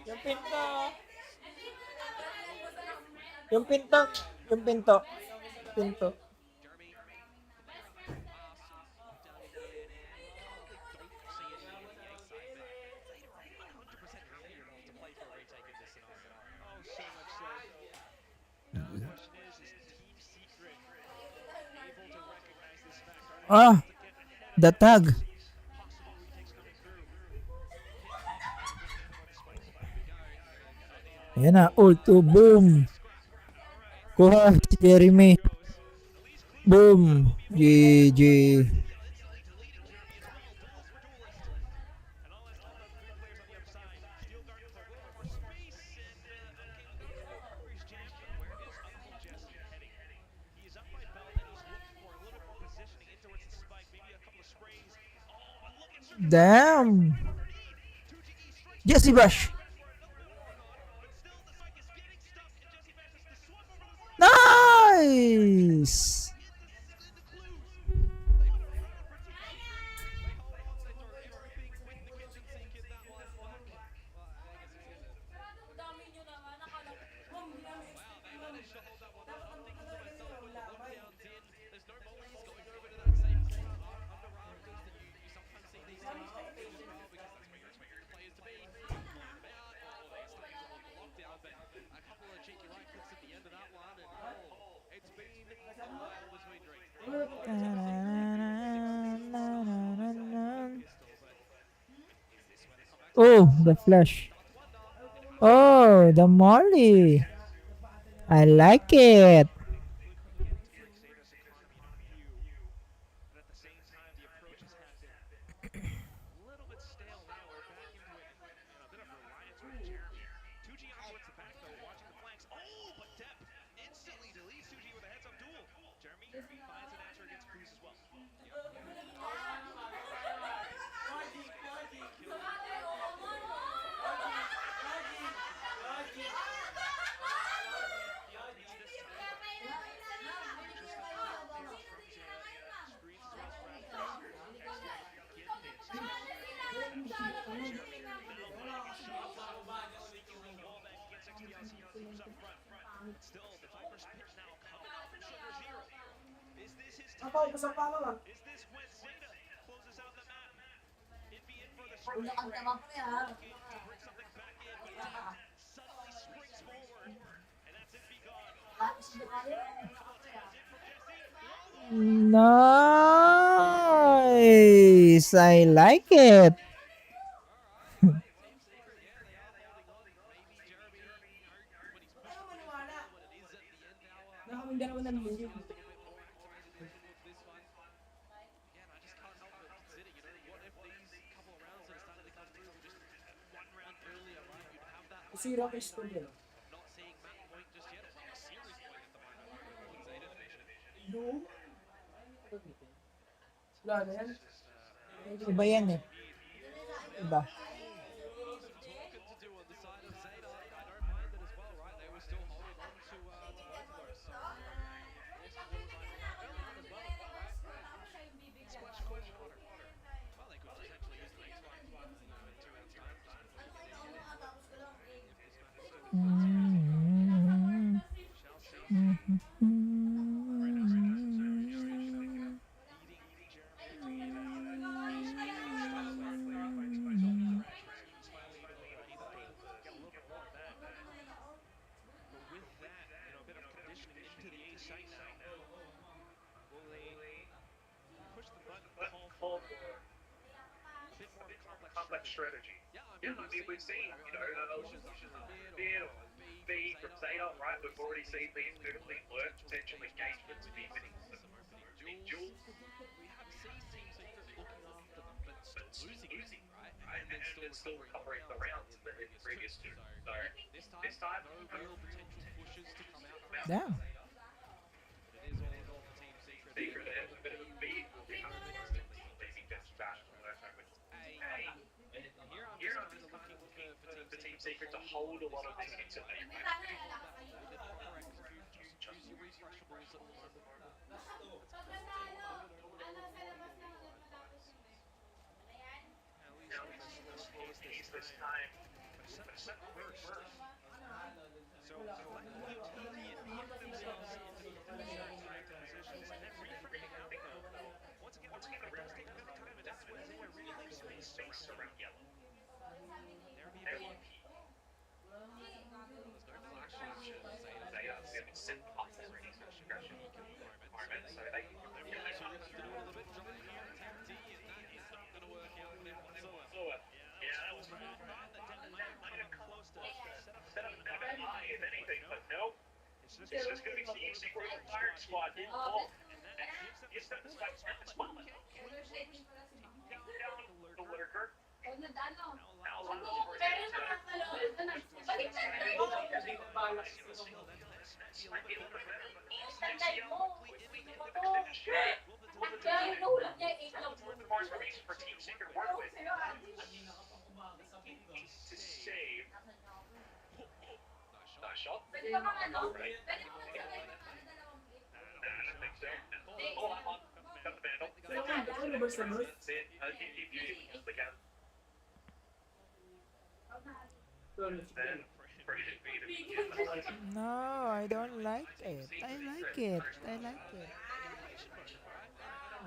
Yung pinto. Yung pinto. Yung pinto. Pinto. Ah! The tag. Ayan na. Ulto. Boom. Kuha si Jeremy. Boom. GG. Damn. Jesse Bash. Nice. Oh, the flash. Oh, the molly. I like it. Is this when Zeta closes out the map? Envy in for the spray. Looking to bring something back in, but Death suddenly springs forward. And that's Envy gone. Double tails in from Jesse. Nice. I like it. Alright, Team Secret, yeah, they are holding on. Maybe Jeremy, when he's pushed the players for well, when it is at the end hour, he can start to get a little bit more activated heading towards this one. Again, I just can't help but consider, what if these couple of rounds that are starting to come through were just one round earlier, right? You'd have that high flying of not seeing map point just yet, or a series point at the moment over towards Zeta Division. It's just Iba yan eh. here. Iba. Some talking to do on the side of Zeta. I don't mind it as well, right? They were still holding on to both of those. So forced to do a timeout early on as well, right? Splash cold water. Well, they could potentially use the next one, in 2 rounds time, just completely disconnect if this match is still in play. We shall see. Right now, Zeta has a very distinct beating Jeremy Envy. He's starting to start clearing fights by his own fragments, finally able to get a little bit more of that. But with that, a bit of conditioning into the A site now. Will they push the button, call for a bit more of a complex strategy? Yeah, I mean, we've seen, pushes up to the mid or B from Zeta, right? We've already seen these beautifully work, potential engagements, be winning some opening duels. We have seen Team Secret looking after them, but still losing it, right? And then still recovering the rounds in the previous two. So this time, no real potential pushes to come out from Yeah. Zeta. But it is all in all for Team Secret. There's a bit of a beat. They still leaving Jesse back to work over here I'm just kind of looking for Team Secret to hold a lot of this into a really hold that with proper execute. Just use your refreshables at the moment. Let's over and over for you at least with a slower pace this time, but a sudden burst. So letting UTD admit themselves into the pressure attacking positions and then reframing out though. Once again, the reframe does take a bit of time, and that's when Zeta really makes space around yellow. Their MVP. Well, there's no flashes as Zeta's been set up already, so beacon environment, so they have to do it a little bit dry here at TMT, and that is not going to work out for them whatsoever. Yeah, that was bad. That Death might have come close to set up a bit of an eye, if anything, but nope. It's just going to be Team Secret Firing Squad in bulk, and that gives them the space as well. Okay, Queen Rose taking down the lurker. Now allows for Zeta to push to the side. This might be a little bit better, but XTL quickly in with the connection. Will the delivery a little bit more information for Team Secret to work with. Thinking to save. Nice shot. Right. I don't think so. Hold on. Got the vandal. That's it. If you can. Then No, I don't like it. I like it. I like it.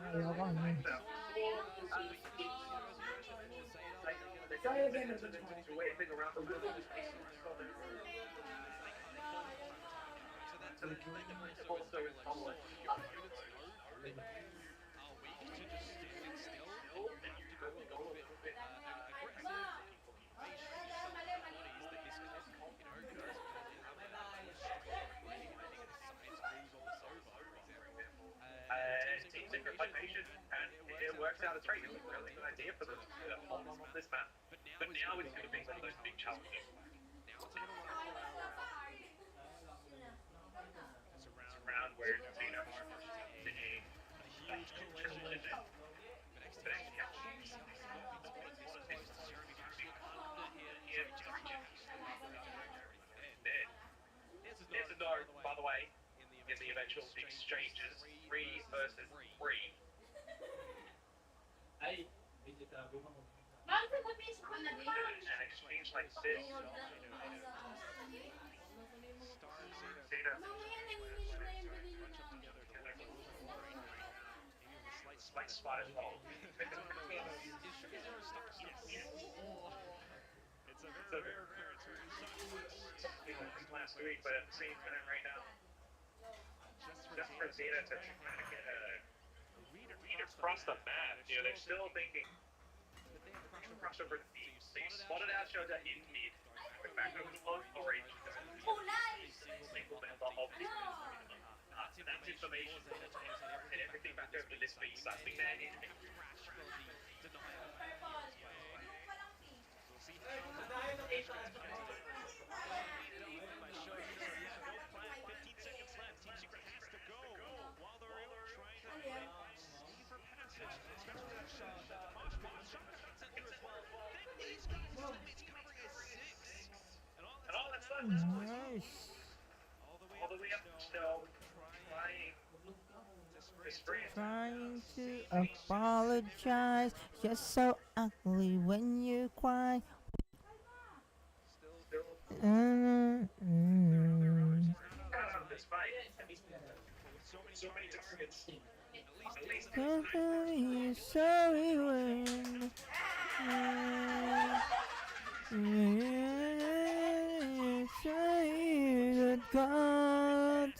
Ayoko ano. So that also is like, your opponents know that you are weak to just standing still, and you have to go a little bit aggressive, looking for information, yourself bodies that this comp, does really have a strong rating, and I think it is science moves on the Sova, for example. Team Secret Formation, and it works out. It's a really good idea for them to hold on this map. But now it's going to be one of those big challenges. Now it's a little it's a round where Zeta are in a huge collision. But XTX themselves have not been spotted this close to Jeremy Bastion under here. Sorry, Jeremy. Here's a note, by the way, in the eventual exchanges, 3 versus 3. An exchange like this, Zeta spot as well. Is Sugar Zero stuck here? Or It's a very rare occurrence where you saw something something like this last week, but at the same time right now, just for Zeta to try to get a read across the map, they're still thinking that they have cross over the B. So They you spotted out, showed that in mid, going back over the long or a single man of the and that's information and everything back over to this B side. Big man in mid. We'll see how the pressure gets put on it. Made it up by Shogun. So yeah, no plan. 15 seconds left. Team Secret has to go. While they're trying to leave for passage, especially that shot. The mosh pit. Shogun gets in through as well. Then these guys, his teammates covering a 6. And all that's left now is Nice. all the way up to snow, trying to spray it. Trying to apologize. Just so ugly when you cry. Still Mm. out of this fight. With so many targets, at least Sorry, sorry when sorry that God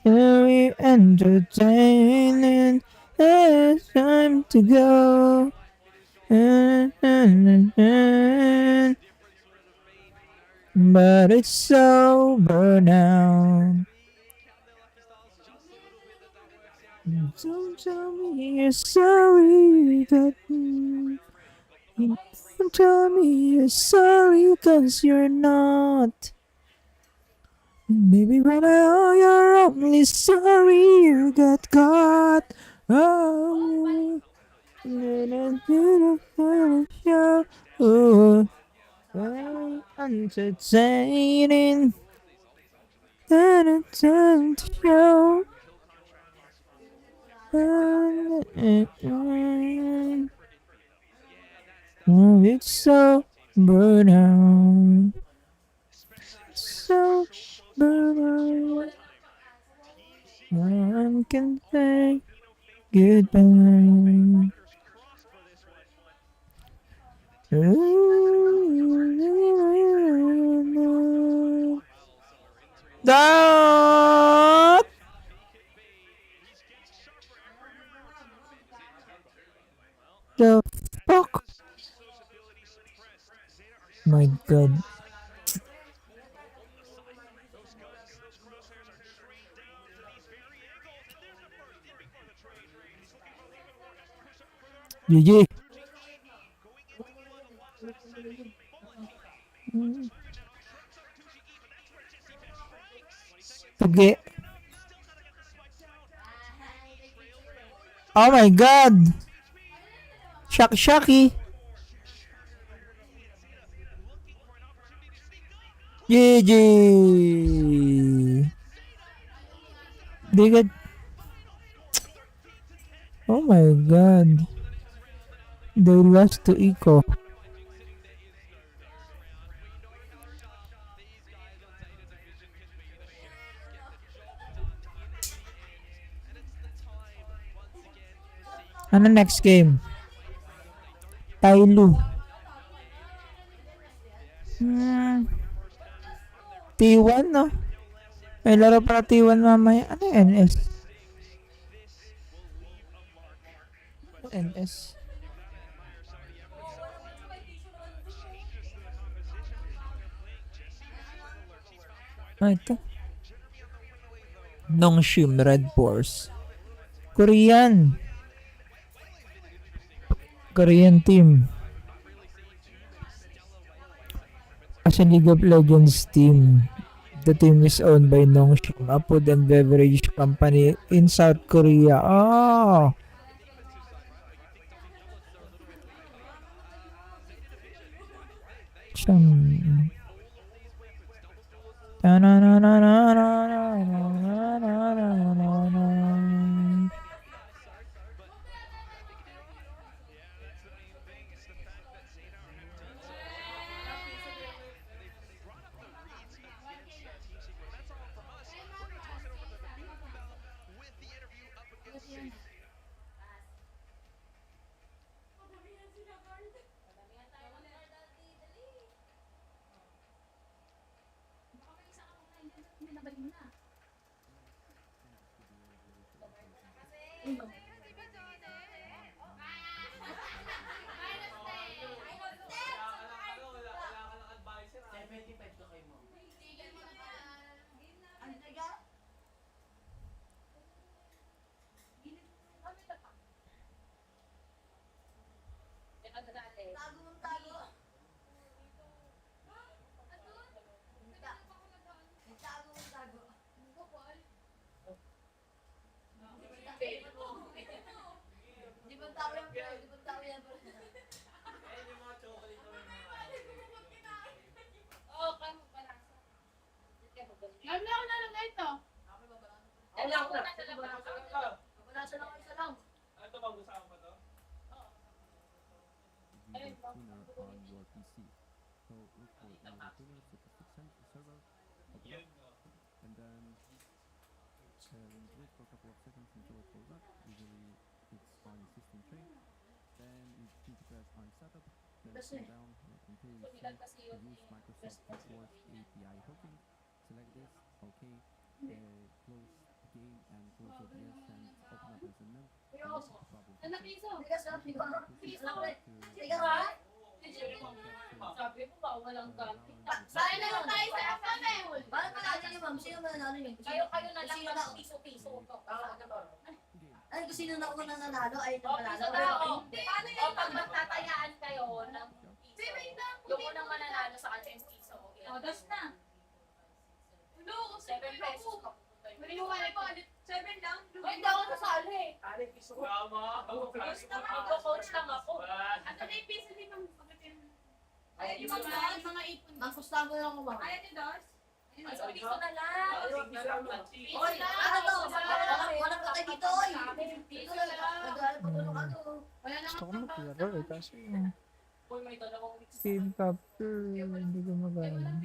very entertaining. It's time to go. But it's sober now. Don't tell me you're sorry that don't tell me you're sorry cause you're not. Maybe when you're only sorry you got caught. Oh, oh, very entertaining. Time to show. Oh, it's so burn out. So burn out. One can say goodbye. That the fuck? My god. those guns, those crosshairs are trained down to these very angles, and there's a first in before the trade. He's looking for a little bit more, has to push up further up front. GG. Tucci E going into one alongside Semi. Bullet King onto Screw now, traps up Tucci E, but that's where Jesse Best strikes. 20 seconds Okay. left, enough, still gotta get the spike down. Tucci E trails right over. Oh my god. HP. Shocky. Looking for an opportunity to sneak up. GG. They got. Oh my god. They lost to Eco. Ano next game? Tailu. T1 no? May laro para T1 mamaya. Ano yung NS? NS. Ah, ito. Nongshim Red Force. Korean. Korean team. As a League of Legends team. The team is owned by Nongshim, a food and beverage company in South Korea. Oh! Chum. Gusto ko maglaro eh, kaso yung screen capture, hindi ko magana.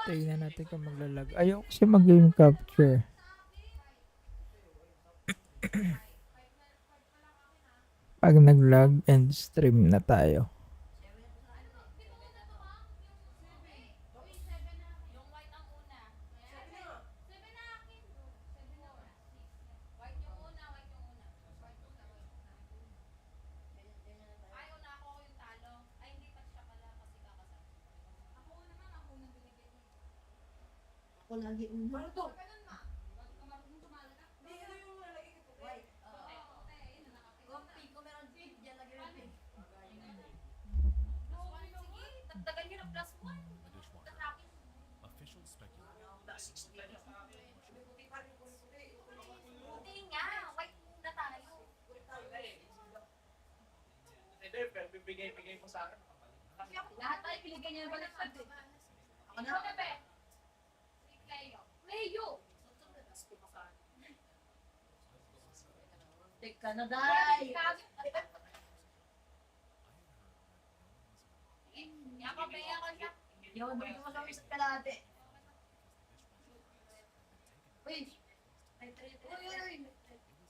Tingnan natin kung maglalag. Ayoko kasi mag-game capture. Pag nag-lag, end stream na tayo.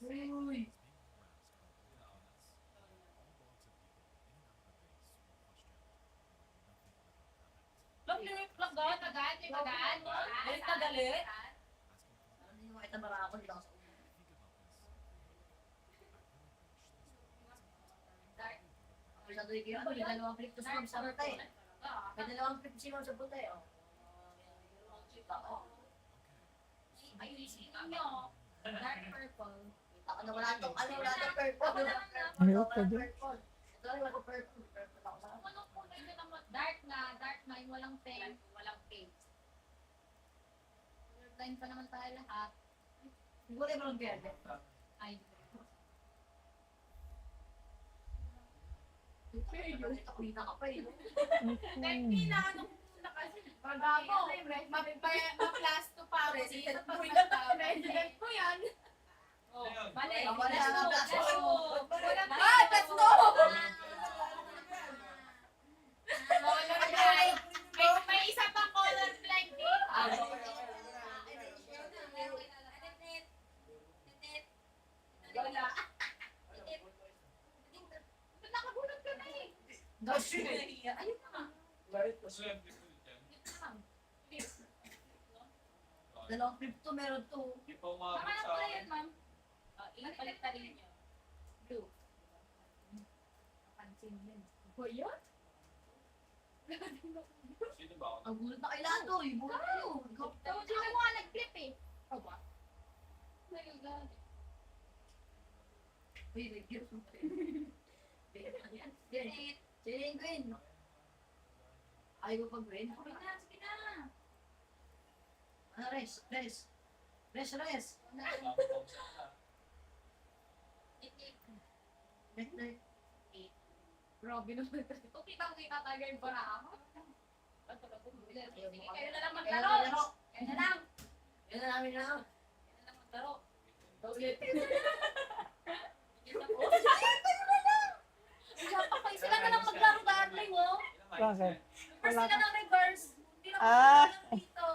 Uy! Galit na galit. Hindi mo kita marakon lang sa ulo. Masyado yung may dalawang flip to sa punta eh. May dalawang flip si Ma'am sa punta eh. Ayusin nyo. Dark purple. Ako na wala tong purple. Ayoko din. Ito ay wala purple. Purple ako sa Anong kulay ka naman? Dark na yung walang pink. Walang pink. Line pa naman tayo lahat. Siguro yung walang verde. Ay. Kita ka pa eh. Pinanong na kasi. Pagbago. Ma-plus 2 pa ako dito. President ko yan. Oh, mali. Mali. Plus 2. Walang Plus 2. Color blind. May isa pang color blind dito. Wala. Nakagulat ka na eh. Ayun na nga. Dalawang flip to, meron to. Tama na pala yan, ma'am. Ipalit na rin niyo. Blue. Pansin yan. O yun? Ang gulat na kailangan to. Yung bulat kayo. Sino mo nga nag-flip eh? O ba? Nagagalit. Uy, nag-gears mo. Sige, green. Ayaw mo pag green? Sige na, sige na. Ano, res. Grabe naman. Kung kitang-kita tayo yung para ako. Sige, kayo na lang maglaro. Kayo na lang. Yan na namin na. Kayo na lang maglaro. Ulit. Sila na lang maglaro darling, oh. Bakit? Reverse sila ng reverse. Hindi na Ah. maglaro dito.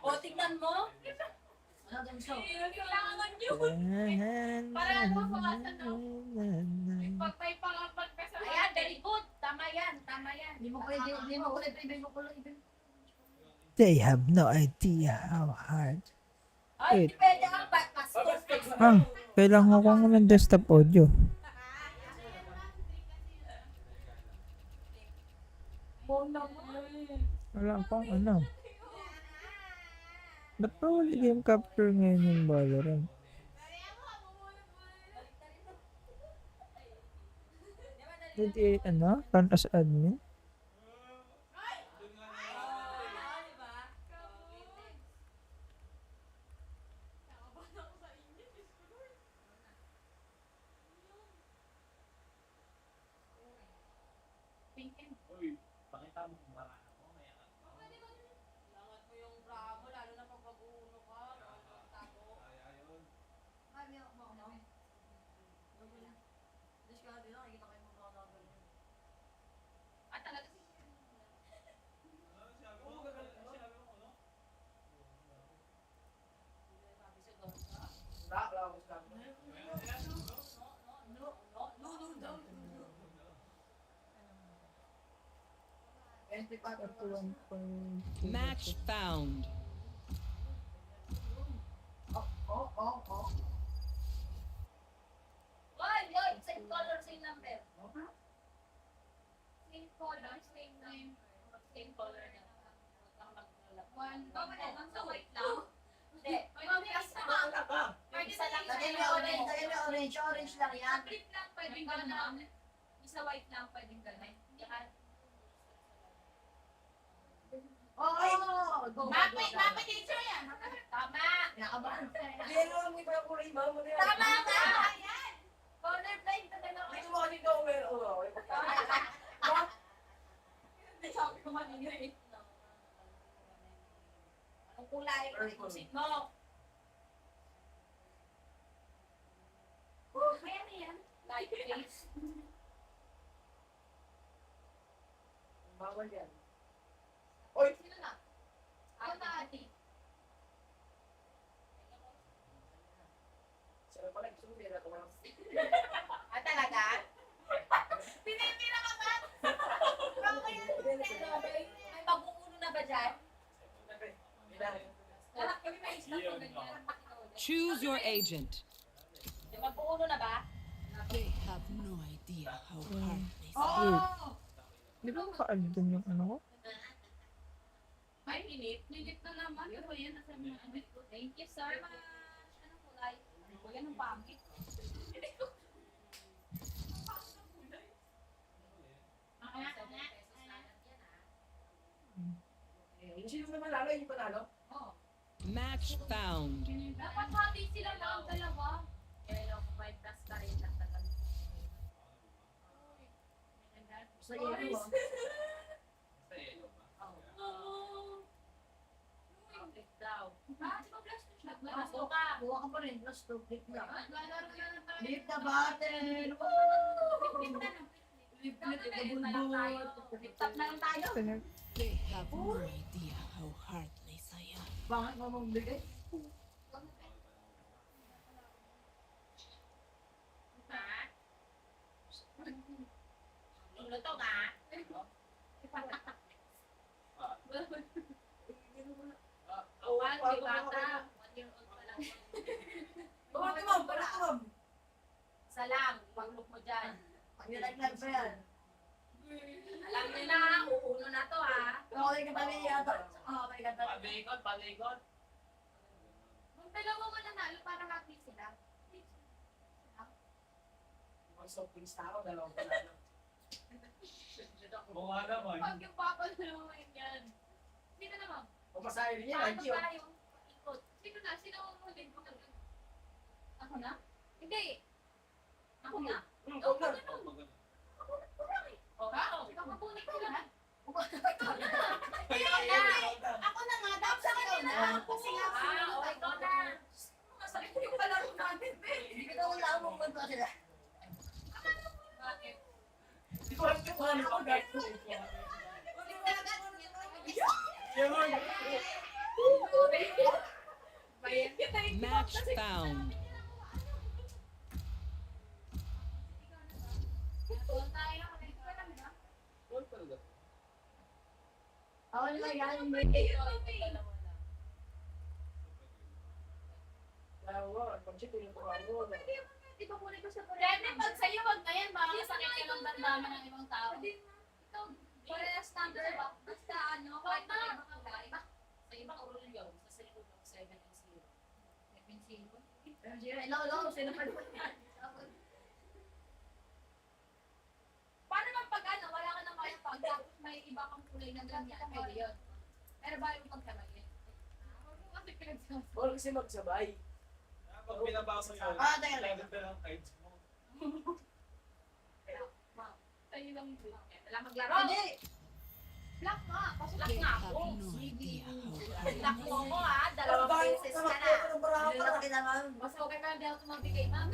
O, tingnan mo. Ano daw gusto? Kailangan yun. Para ano, pawasan daw. Pag may pangapat ka sa... Ayan, very good. Tama yan, tama yan. Hindi mo pwede, hindi mo ulit, ibig mo kulang, ibig. They have no idea how hard. Ay, Wait. pwede ang mas Kailangan ko ng desktop audio. Wala pang ano. Ba't pa wala game capture ngayon yung Valorant? Did turn as admin? Match found. Oy, same color, same number. Same color, same name. Same color na. One, sa white lang. Hindi. May isa lang. May isa lang. Lagyan mo orange, orange lang yan. Sa flip lang, pwedeng gano'n. Isa white lang, pwedeng gano'n. Oh! Mapit teacher yan. Tama. Nakabahan. Tama ka. Ayan. Color blind na gano'n. Sabi ko kanina eh. Ang kulay, ikusip mo. Ayan yan. Light face. Bawal yan. Sino na? Ako na ate. Talaga? Pinipira ka ba? May mabukulo na ba dyan? Lahat kami may isang pag ganyan. Choose your agent. May mabukulo na ba? They have no idea how hard this Oo! Di ba maka-add dun yung ano ko? Ay, minute na naman. Pero yan, nasa mga amit ko. Thank you so much. Anong kulay? Yan ang pangit. Sino naman lalo? Yung panalo? match found. Dapat hati sila lang dalawa. Hello, 5 plus ka rin lang tagal. Sa iyo, ah. Click daw. Ah, di ba plus 2 siya? Plus 2 ka. Buha ka pa rin, plus 2, click lang. Lalaro na lang tayo. Leave the button! Flip na lang. Flip na lang tayo. Flip top na lang tayo. They have no idea how heartless I am. Bakit mo mong bigay? Luto ka? Awan, may bata. 1 year old pa lang. Tumam, para tumam! Isa lang, panglok mo dyan. Nilaglag pa yan. Alam niyo na, uuno na to ha. Ako rin kapali yata. Oo, may ganda. Palikot. Kung dalawa mananalo, para happy sila. Mag-soft drinks na ako, dalawang panalo. Mukha naman. Pag yung papa na naman yan. Sino naman? Pumasahe rin yan, Paano IQ. ba yung ikot? Sino na? Sino ang huling mo? Ako na? Hindi. Ako na? Huwag na. Ikaw mabunik ko lang. Ako na nga, tapos sa kanila. Kasi nga, ikaw na. Masakit yung palaro natin, Hindi ka daw lang mong ganito sila. Bakit? Hindi ko alam kung ano ako gagawin. Match found. Ako nila yan. Dalawa, pag-check ko yung panalo. Di ba kunin ko sa kunin? Depende pag sa'yo, wag na yan. Baka masakit ka ng damdaman ng ibang tao. Ikaw, parehas number ba? Basta ano, kahit na ibang kulay. Sa ibang ulo yun. Sa sa'yo, 7 and 0. 7-0? Hello, sino pa naman yan? Paano man pag ano, wala ka nang kaya pag tapos may iba kang kulay na ganyan, pwede yun. Pero ba yung pagkabay yun? Kasi pinagsasabi. Huwag kasi magsabay. Pag binabasa yun, Teka lang. lagot na lang cards mo. Sa'yo lang yun. Wala maglaro. Hindi! Block nga. Pasulak They nga have ako. no idea how Block mo hard ko ha. Dalawang beses ka na. Basta okay ka hindi ako tumabigay, ma'am.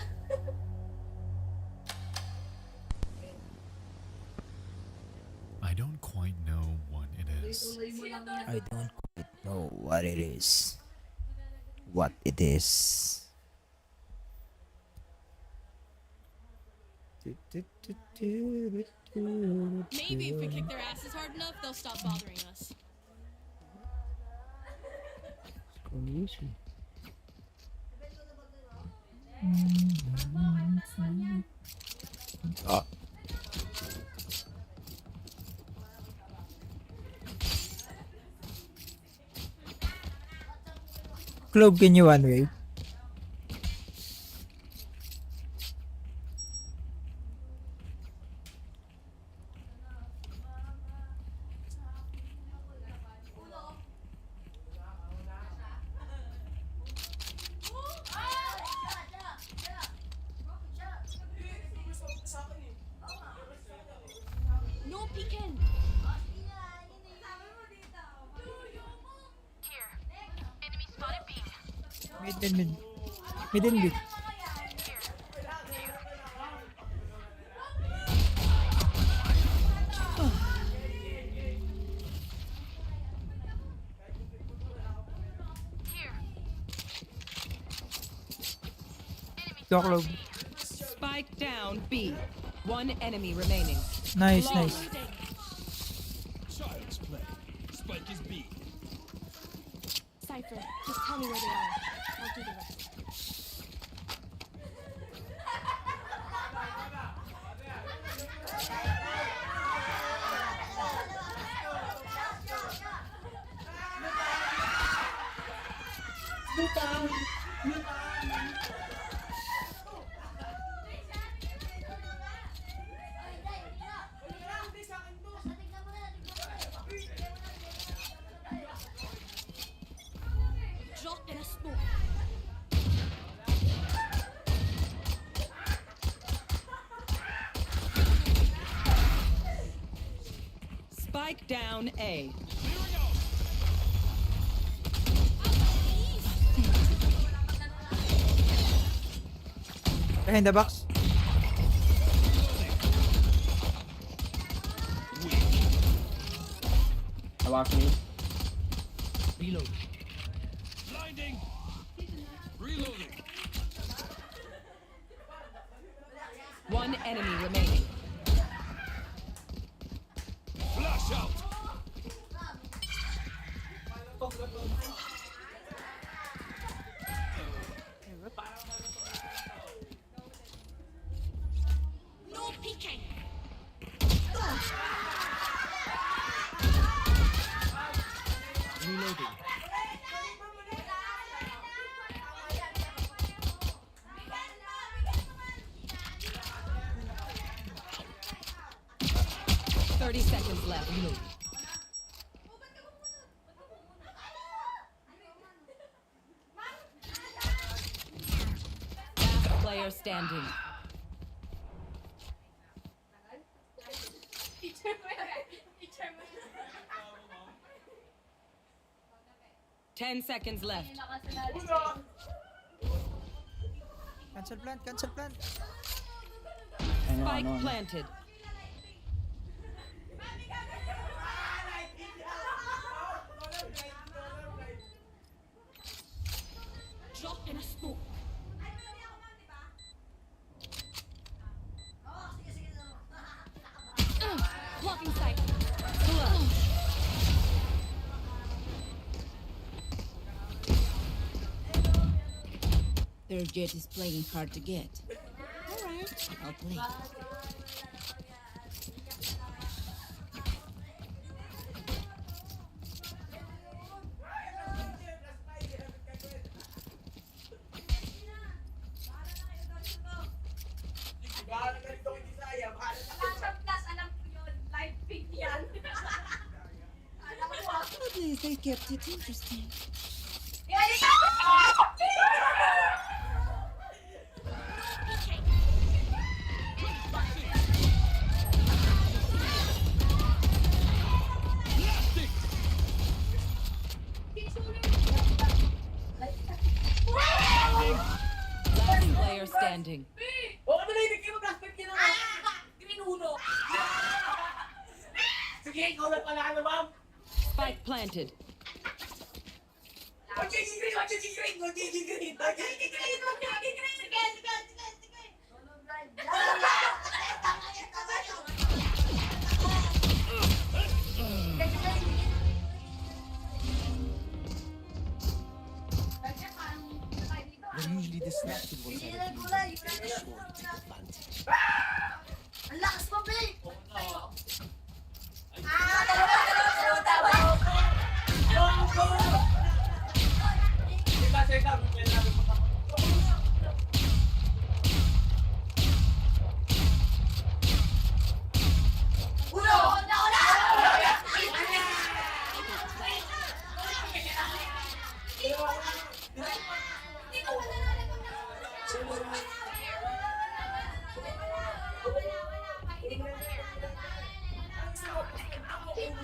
I don't quite know what it is. I don't quite know what it is. What it is. Maybe if we kick their asses hard enough, they'll stop bothering us. Ah. Clove, can you one way? No peeking! Mid. Mid and mid. Go Clove. Spike down B. One enemy remaining. Nice, Long. nice. Child's play. Spike is B. Cypher, just tell me where they are. I'll do the rest. Drop in a smoke. Spike down A. Behind the box. I watch me. Reload. Blinding. Reloading. One enemy remaining. Flash out. No peeking. Reloading. 30 seconds left. Last player standing. Teacher mo. 10 seconds left. Cancel plant, cancel plant. Spike planted. Drop in a smoke. Blocking sight. Their jet is playing hard to get. Alright, I'll play. At least they kept it interesting. 'Last player standing. Spike planted. They're usually distracted once I refuse. Be sure to take advantage. Ang lakas mo, babe!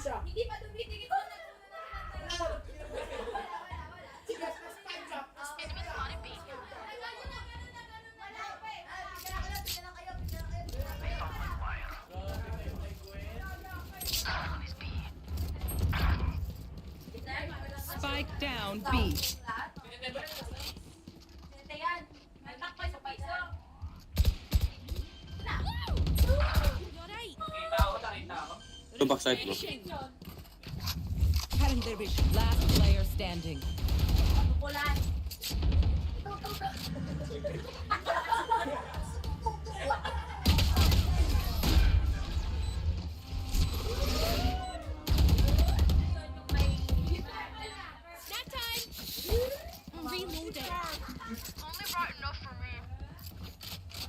Hindi pa tumitigil ko na. Spike down B. to backside mo. Last player standing. Pulan. Snack time! I'm reloading. Only brought enough for me.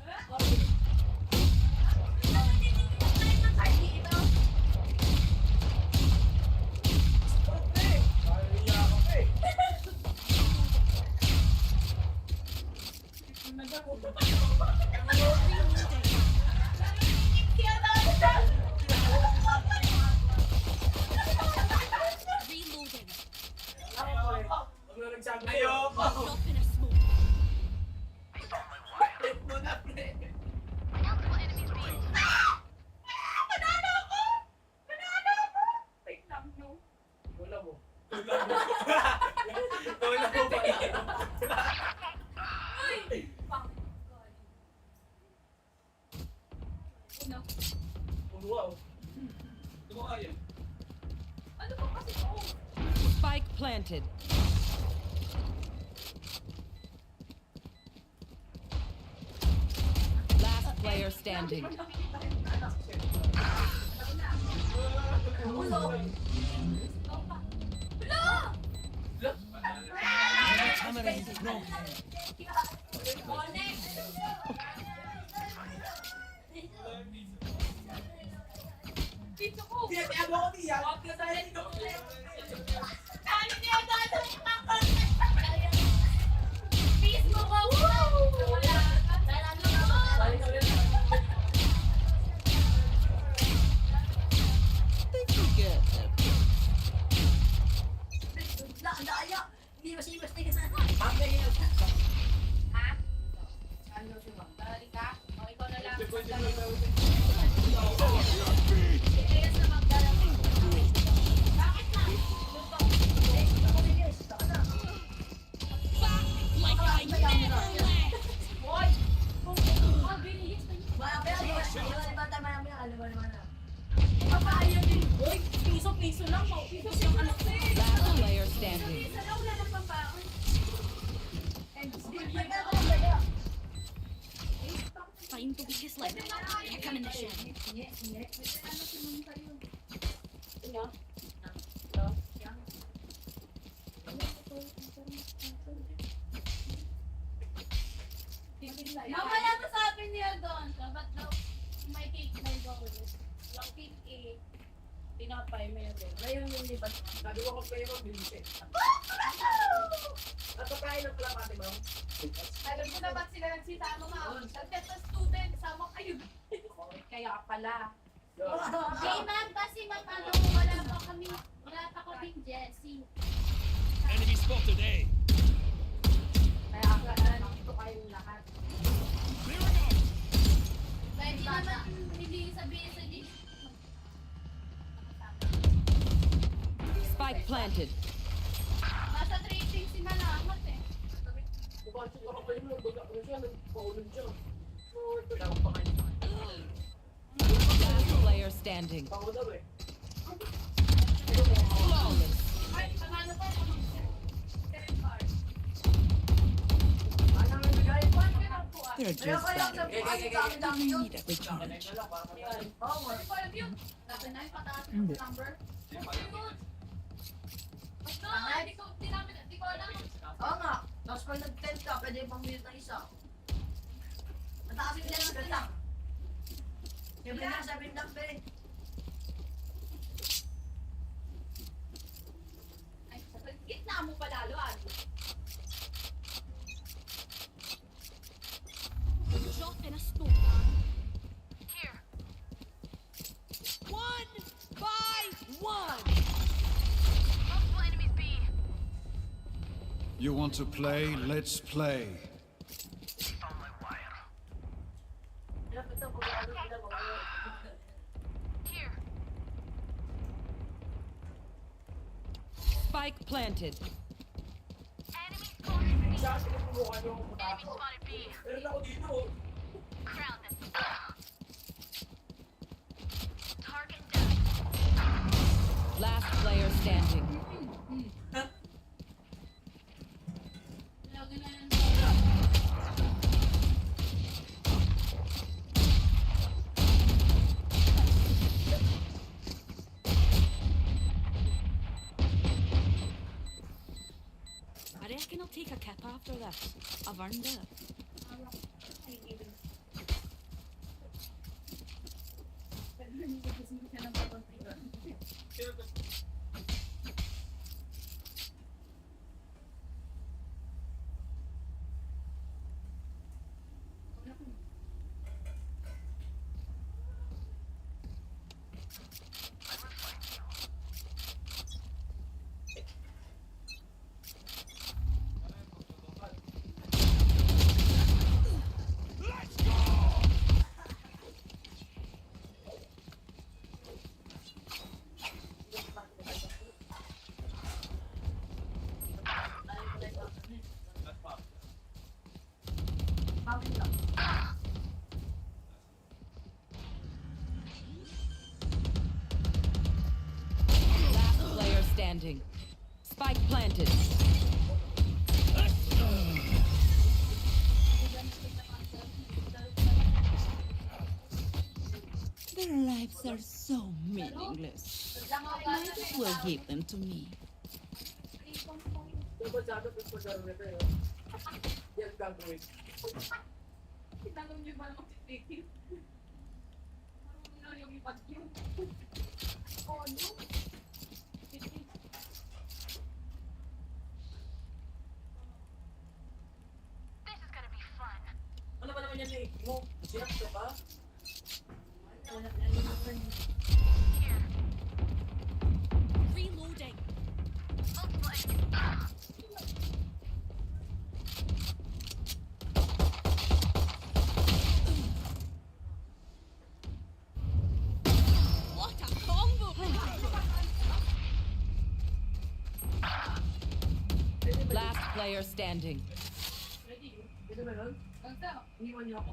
Reloading. Ayoko! Drop in a smoke. Multiple enemies being. Banana ko! Banana ko! Wait lang, no. Wala mo. Wala mo pala. Uy! Fuck. Ano? Wow. Tumakaya. Ano ba kasi ako? Spike planted. Last player standing. Ulo! Ulo! Camera is broken. Dito ko! Ano ko niya? Huwag ka tayo dito. Dali niya, dali niya. Peace mo ko! Wala. Balik ka ulit. Hindi mas ka sa... Ha? Ano siya? Dali ka? O ikaw na lang. Tigas na magdalawin. Bakit na? Back like I never left. Hoy! Bilis. Papaya din. Hoy, piso-piso lang mo. Piso yung ano. Last player standing. Piso lang, wala nang pambaon. Time to be his leg. Here come in the shed. Mamaya mo sabi niya doon. Dapat daw may cake na ito ko. Yung cake eh. Tinapay meron. Ngayon yung libat. Sabi ko kung kayo magbilis eh. Natatayin ng pala pati ba? Alam ko na ba't sila nagsisama ma? Dagdag na student, sama kayo. Kaya pala. Hey ma'am, kasi ma'am, ano, wala pa kaming Jessie. Enemy spotted A. Kaya akala nandito kayong lahat. Pwede naman hindi sabihin sa Jessie. Spike planted. Nasa trading si Malamat eh. Mukha siya ako kayo nung baga ko siya, nagpaulog siya. Wala akong pakain. Last player standing. Pako daw eh. Flawless. Ay, pagano pa? They're just better. Need a recharge. Oo nga, tapos pag nag-10 ka, pwede pang minute ng isa. Mataasin nila ng lang. Siyempre na, 7 lang, be. Ay, sa gitna mo pa lalo, ano? Drop in a smoke. Here. 1 by 1. Multiple enemies B. You want to play? Let's play. Here. Spike planted. Enemy spotted B. Siya kasi kumuha niyo ako Enemy spotted B. Meron ako dito. Crown them. Target down. player standing. I reckon I'll take a kip after this. I've earned it. Last player standing. Spike planted. Their lives are so meaningless. Might as well give them to me. Dapat sabi ko sa gawin ito. Yan gagawin. Tinanong niyo ba naman si Vicky? Marunong yung ipag-yun. Oh, no. Ano ba naman yan eh? Mo, siyak ka ba? Reloading. What a combo! Last player standing. Ito ba nun? Iniwan niyo ako.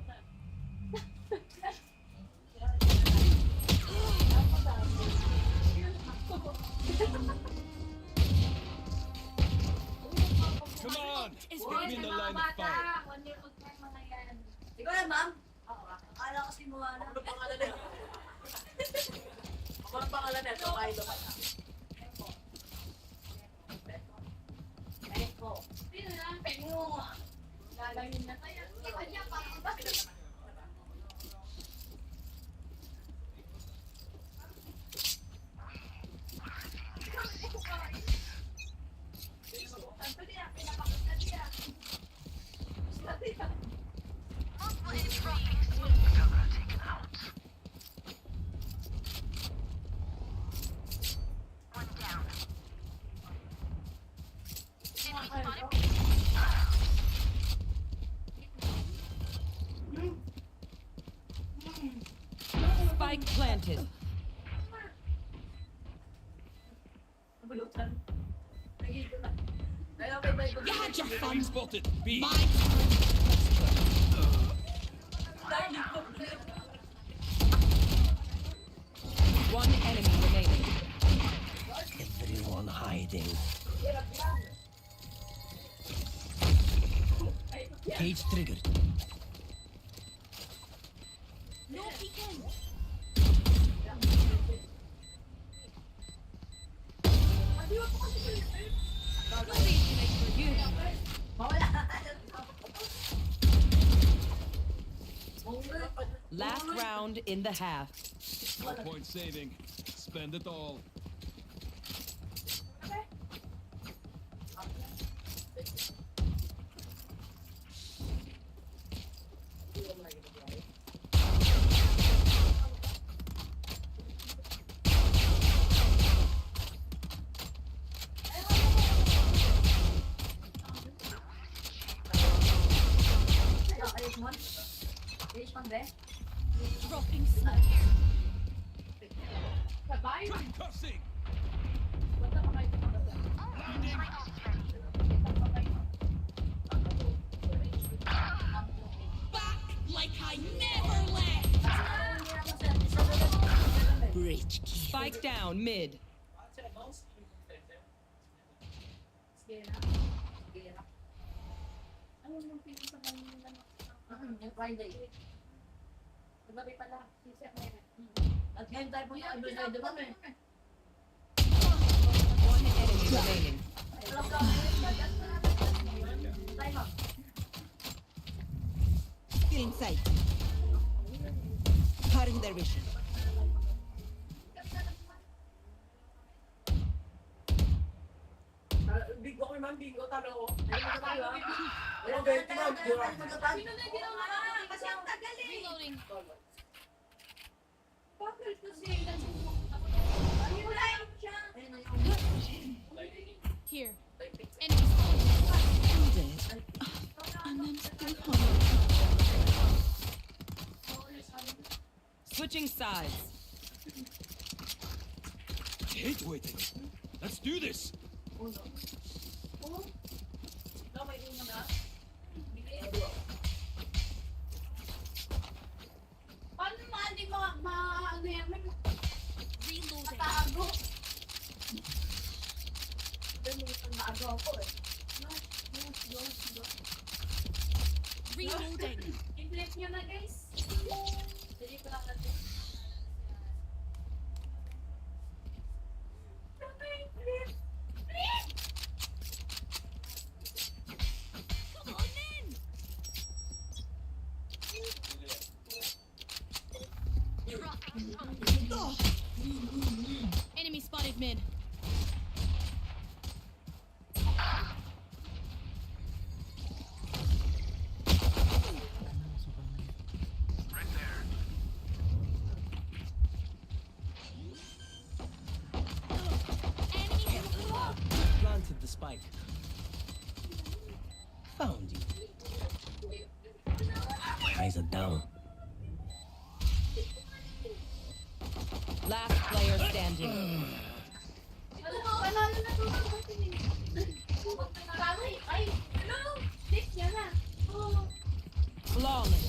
Come on! Is Put me in the line of fire. 1 year old pa yung mga yan. Ikaw yan, ma'am? Oo. Akala ko si Moana. Ano pangalan niya? Ano pangalan niya? Kailo ka na. Peko. Sino na? Peko. Lalangin na tayo. Kanya pa. Spike planted. You had your fun. Spotted. B. My turn. One enemy remaining. Everyone hiding. Cage triggered. No peeking. Last round in the half. No point saving. Spend it all. Dropping smoke. Concussing. Back like I never left. Bridge kill. Spike down mid. Gera. Ano yung pili sa kanina? Yung Friday. Magabi pala. At ngayon tayo po yung Friday naman eh. One enemy remaining. Still inside. Cutting their vision. Bingo ko ma'am, bingo, talo ko. Ayun na tayo ha. Ayun, 20 ma'am. Sino na ginawa? Kasi ang tagal eh. Reloading. Bakit kasi? Wala yun siya. Here. Enemy I'm dead. And I'm still hungry. Switching sides. Hate waiting. Let's do this. Paano naman hindi ano yan? Reloading. Matago. Naago ako eh. Reloading. I-flip nyo na guys. Hindi ko lang natin. Come on in. Enemy spotted mid. Planted the spike. Found you. Eyes are down. Last player standing. Panalo na to. Ay, ano? Flip niya na. Flawless.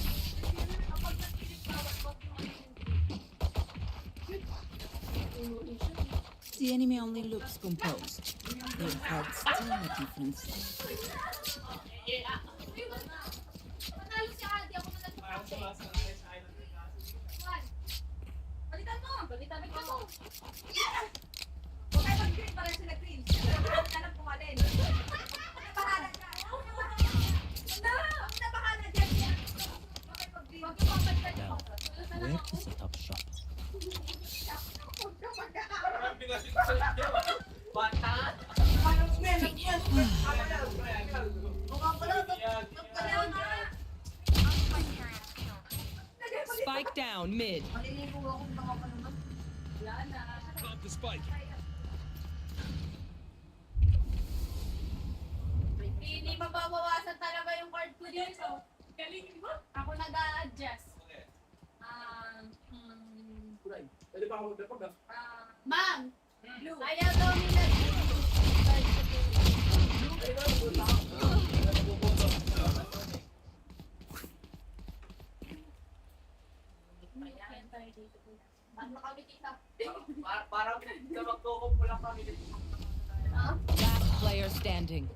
The enemy only looks composed. Their hearts tell a different story. Panalo si Adi, ako na lang. Balitan mo! Balitan mo! Huwag kayo mag-green, parang sila green. Huwag ka lang pumalin. Nabahala dyan. Nabahala dyan. Huwag ka mag-green. Now, where to set up shop? Huwag ka magkakaroon. Spike down mid. Plant the spike. Hindi mababawasan talaga yung card ko dito. Galing mo? Ako nag-a-adjust. Pwede ba ako magdapag ah? Ma'am! Ayaw daw nila. Ano kami kita? Parang magkukup lang kami. Last player standing.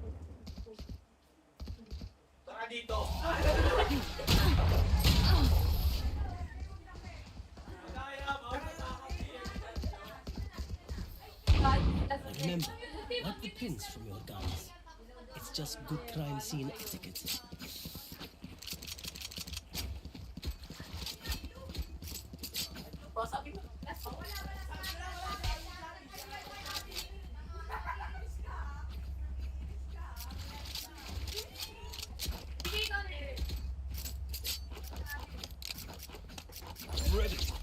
Saka dito. Remember, wipe the pins from your guns. It's just good crime scene etiquette. Ready.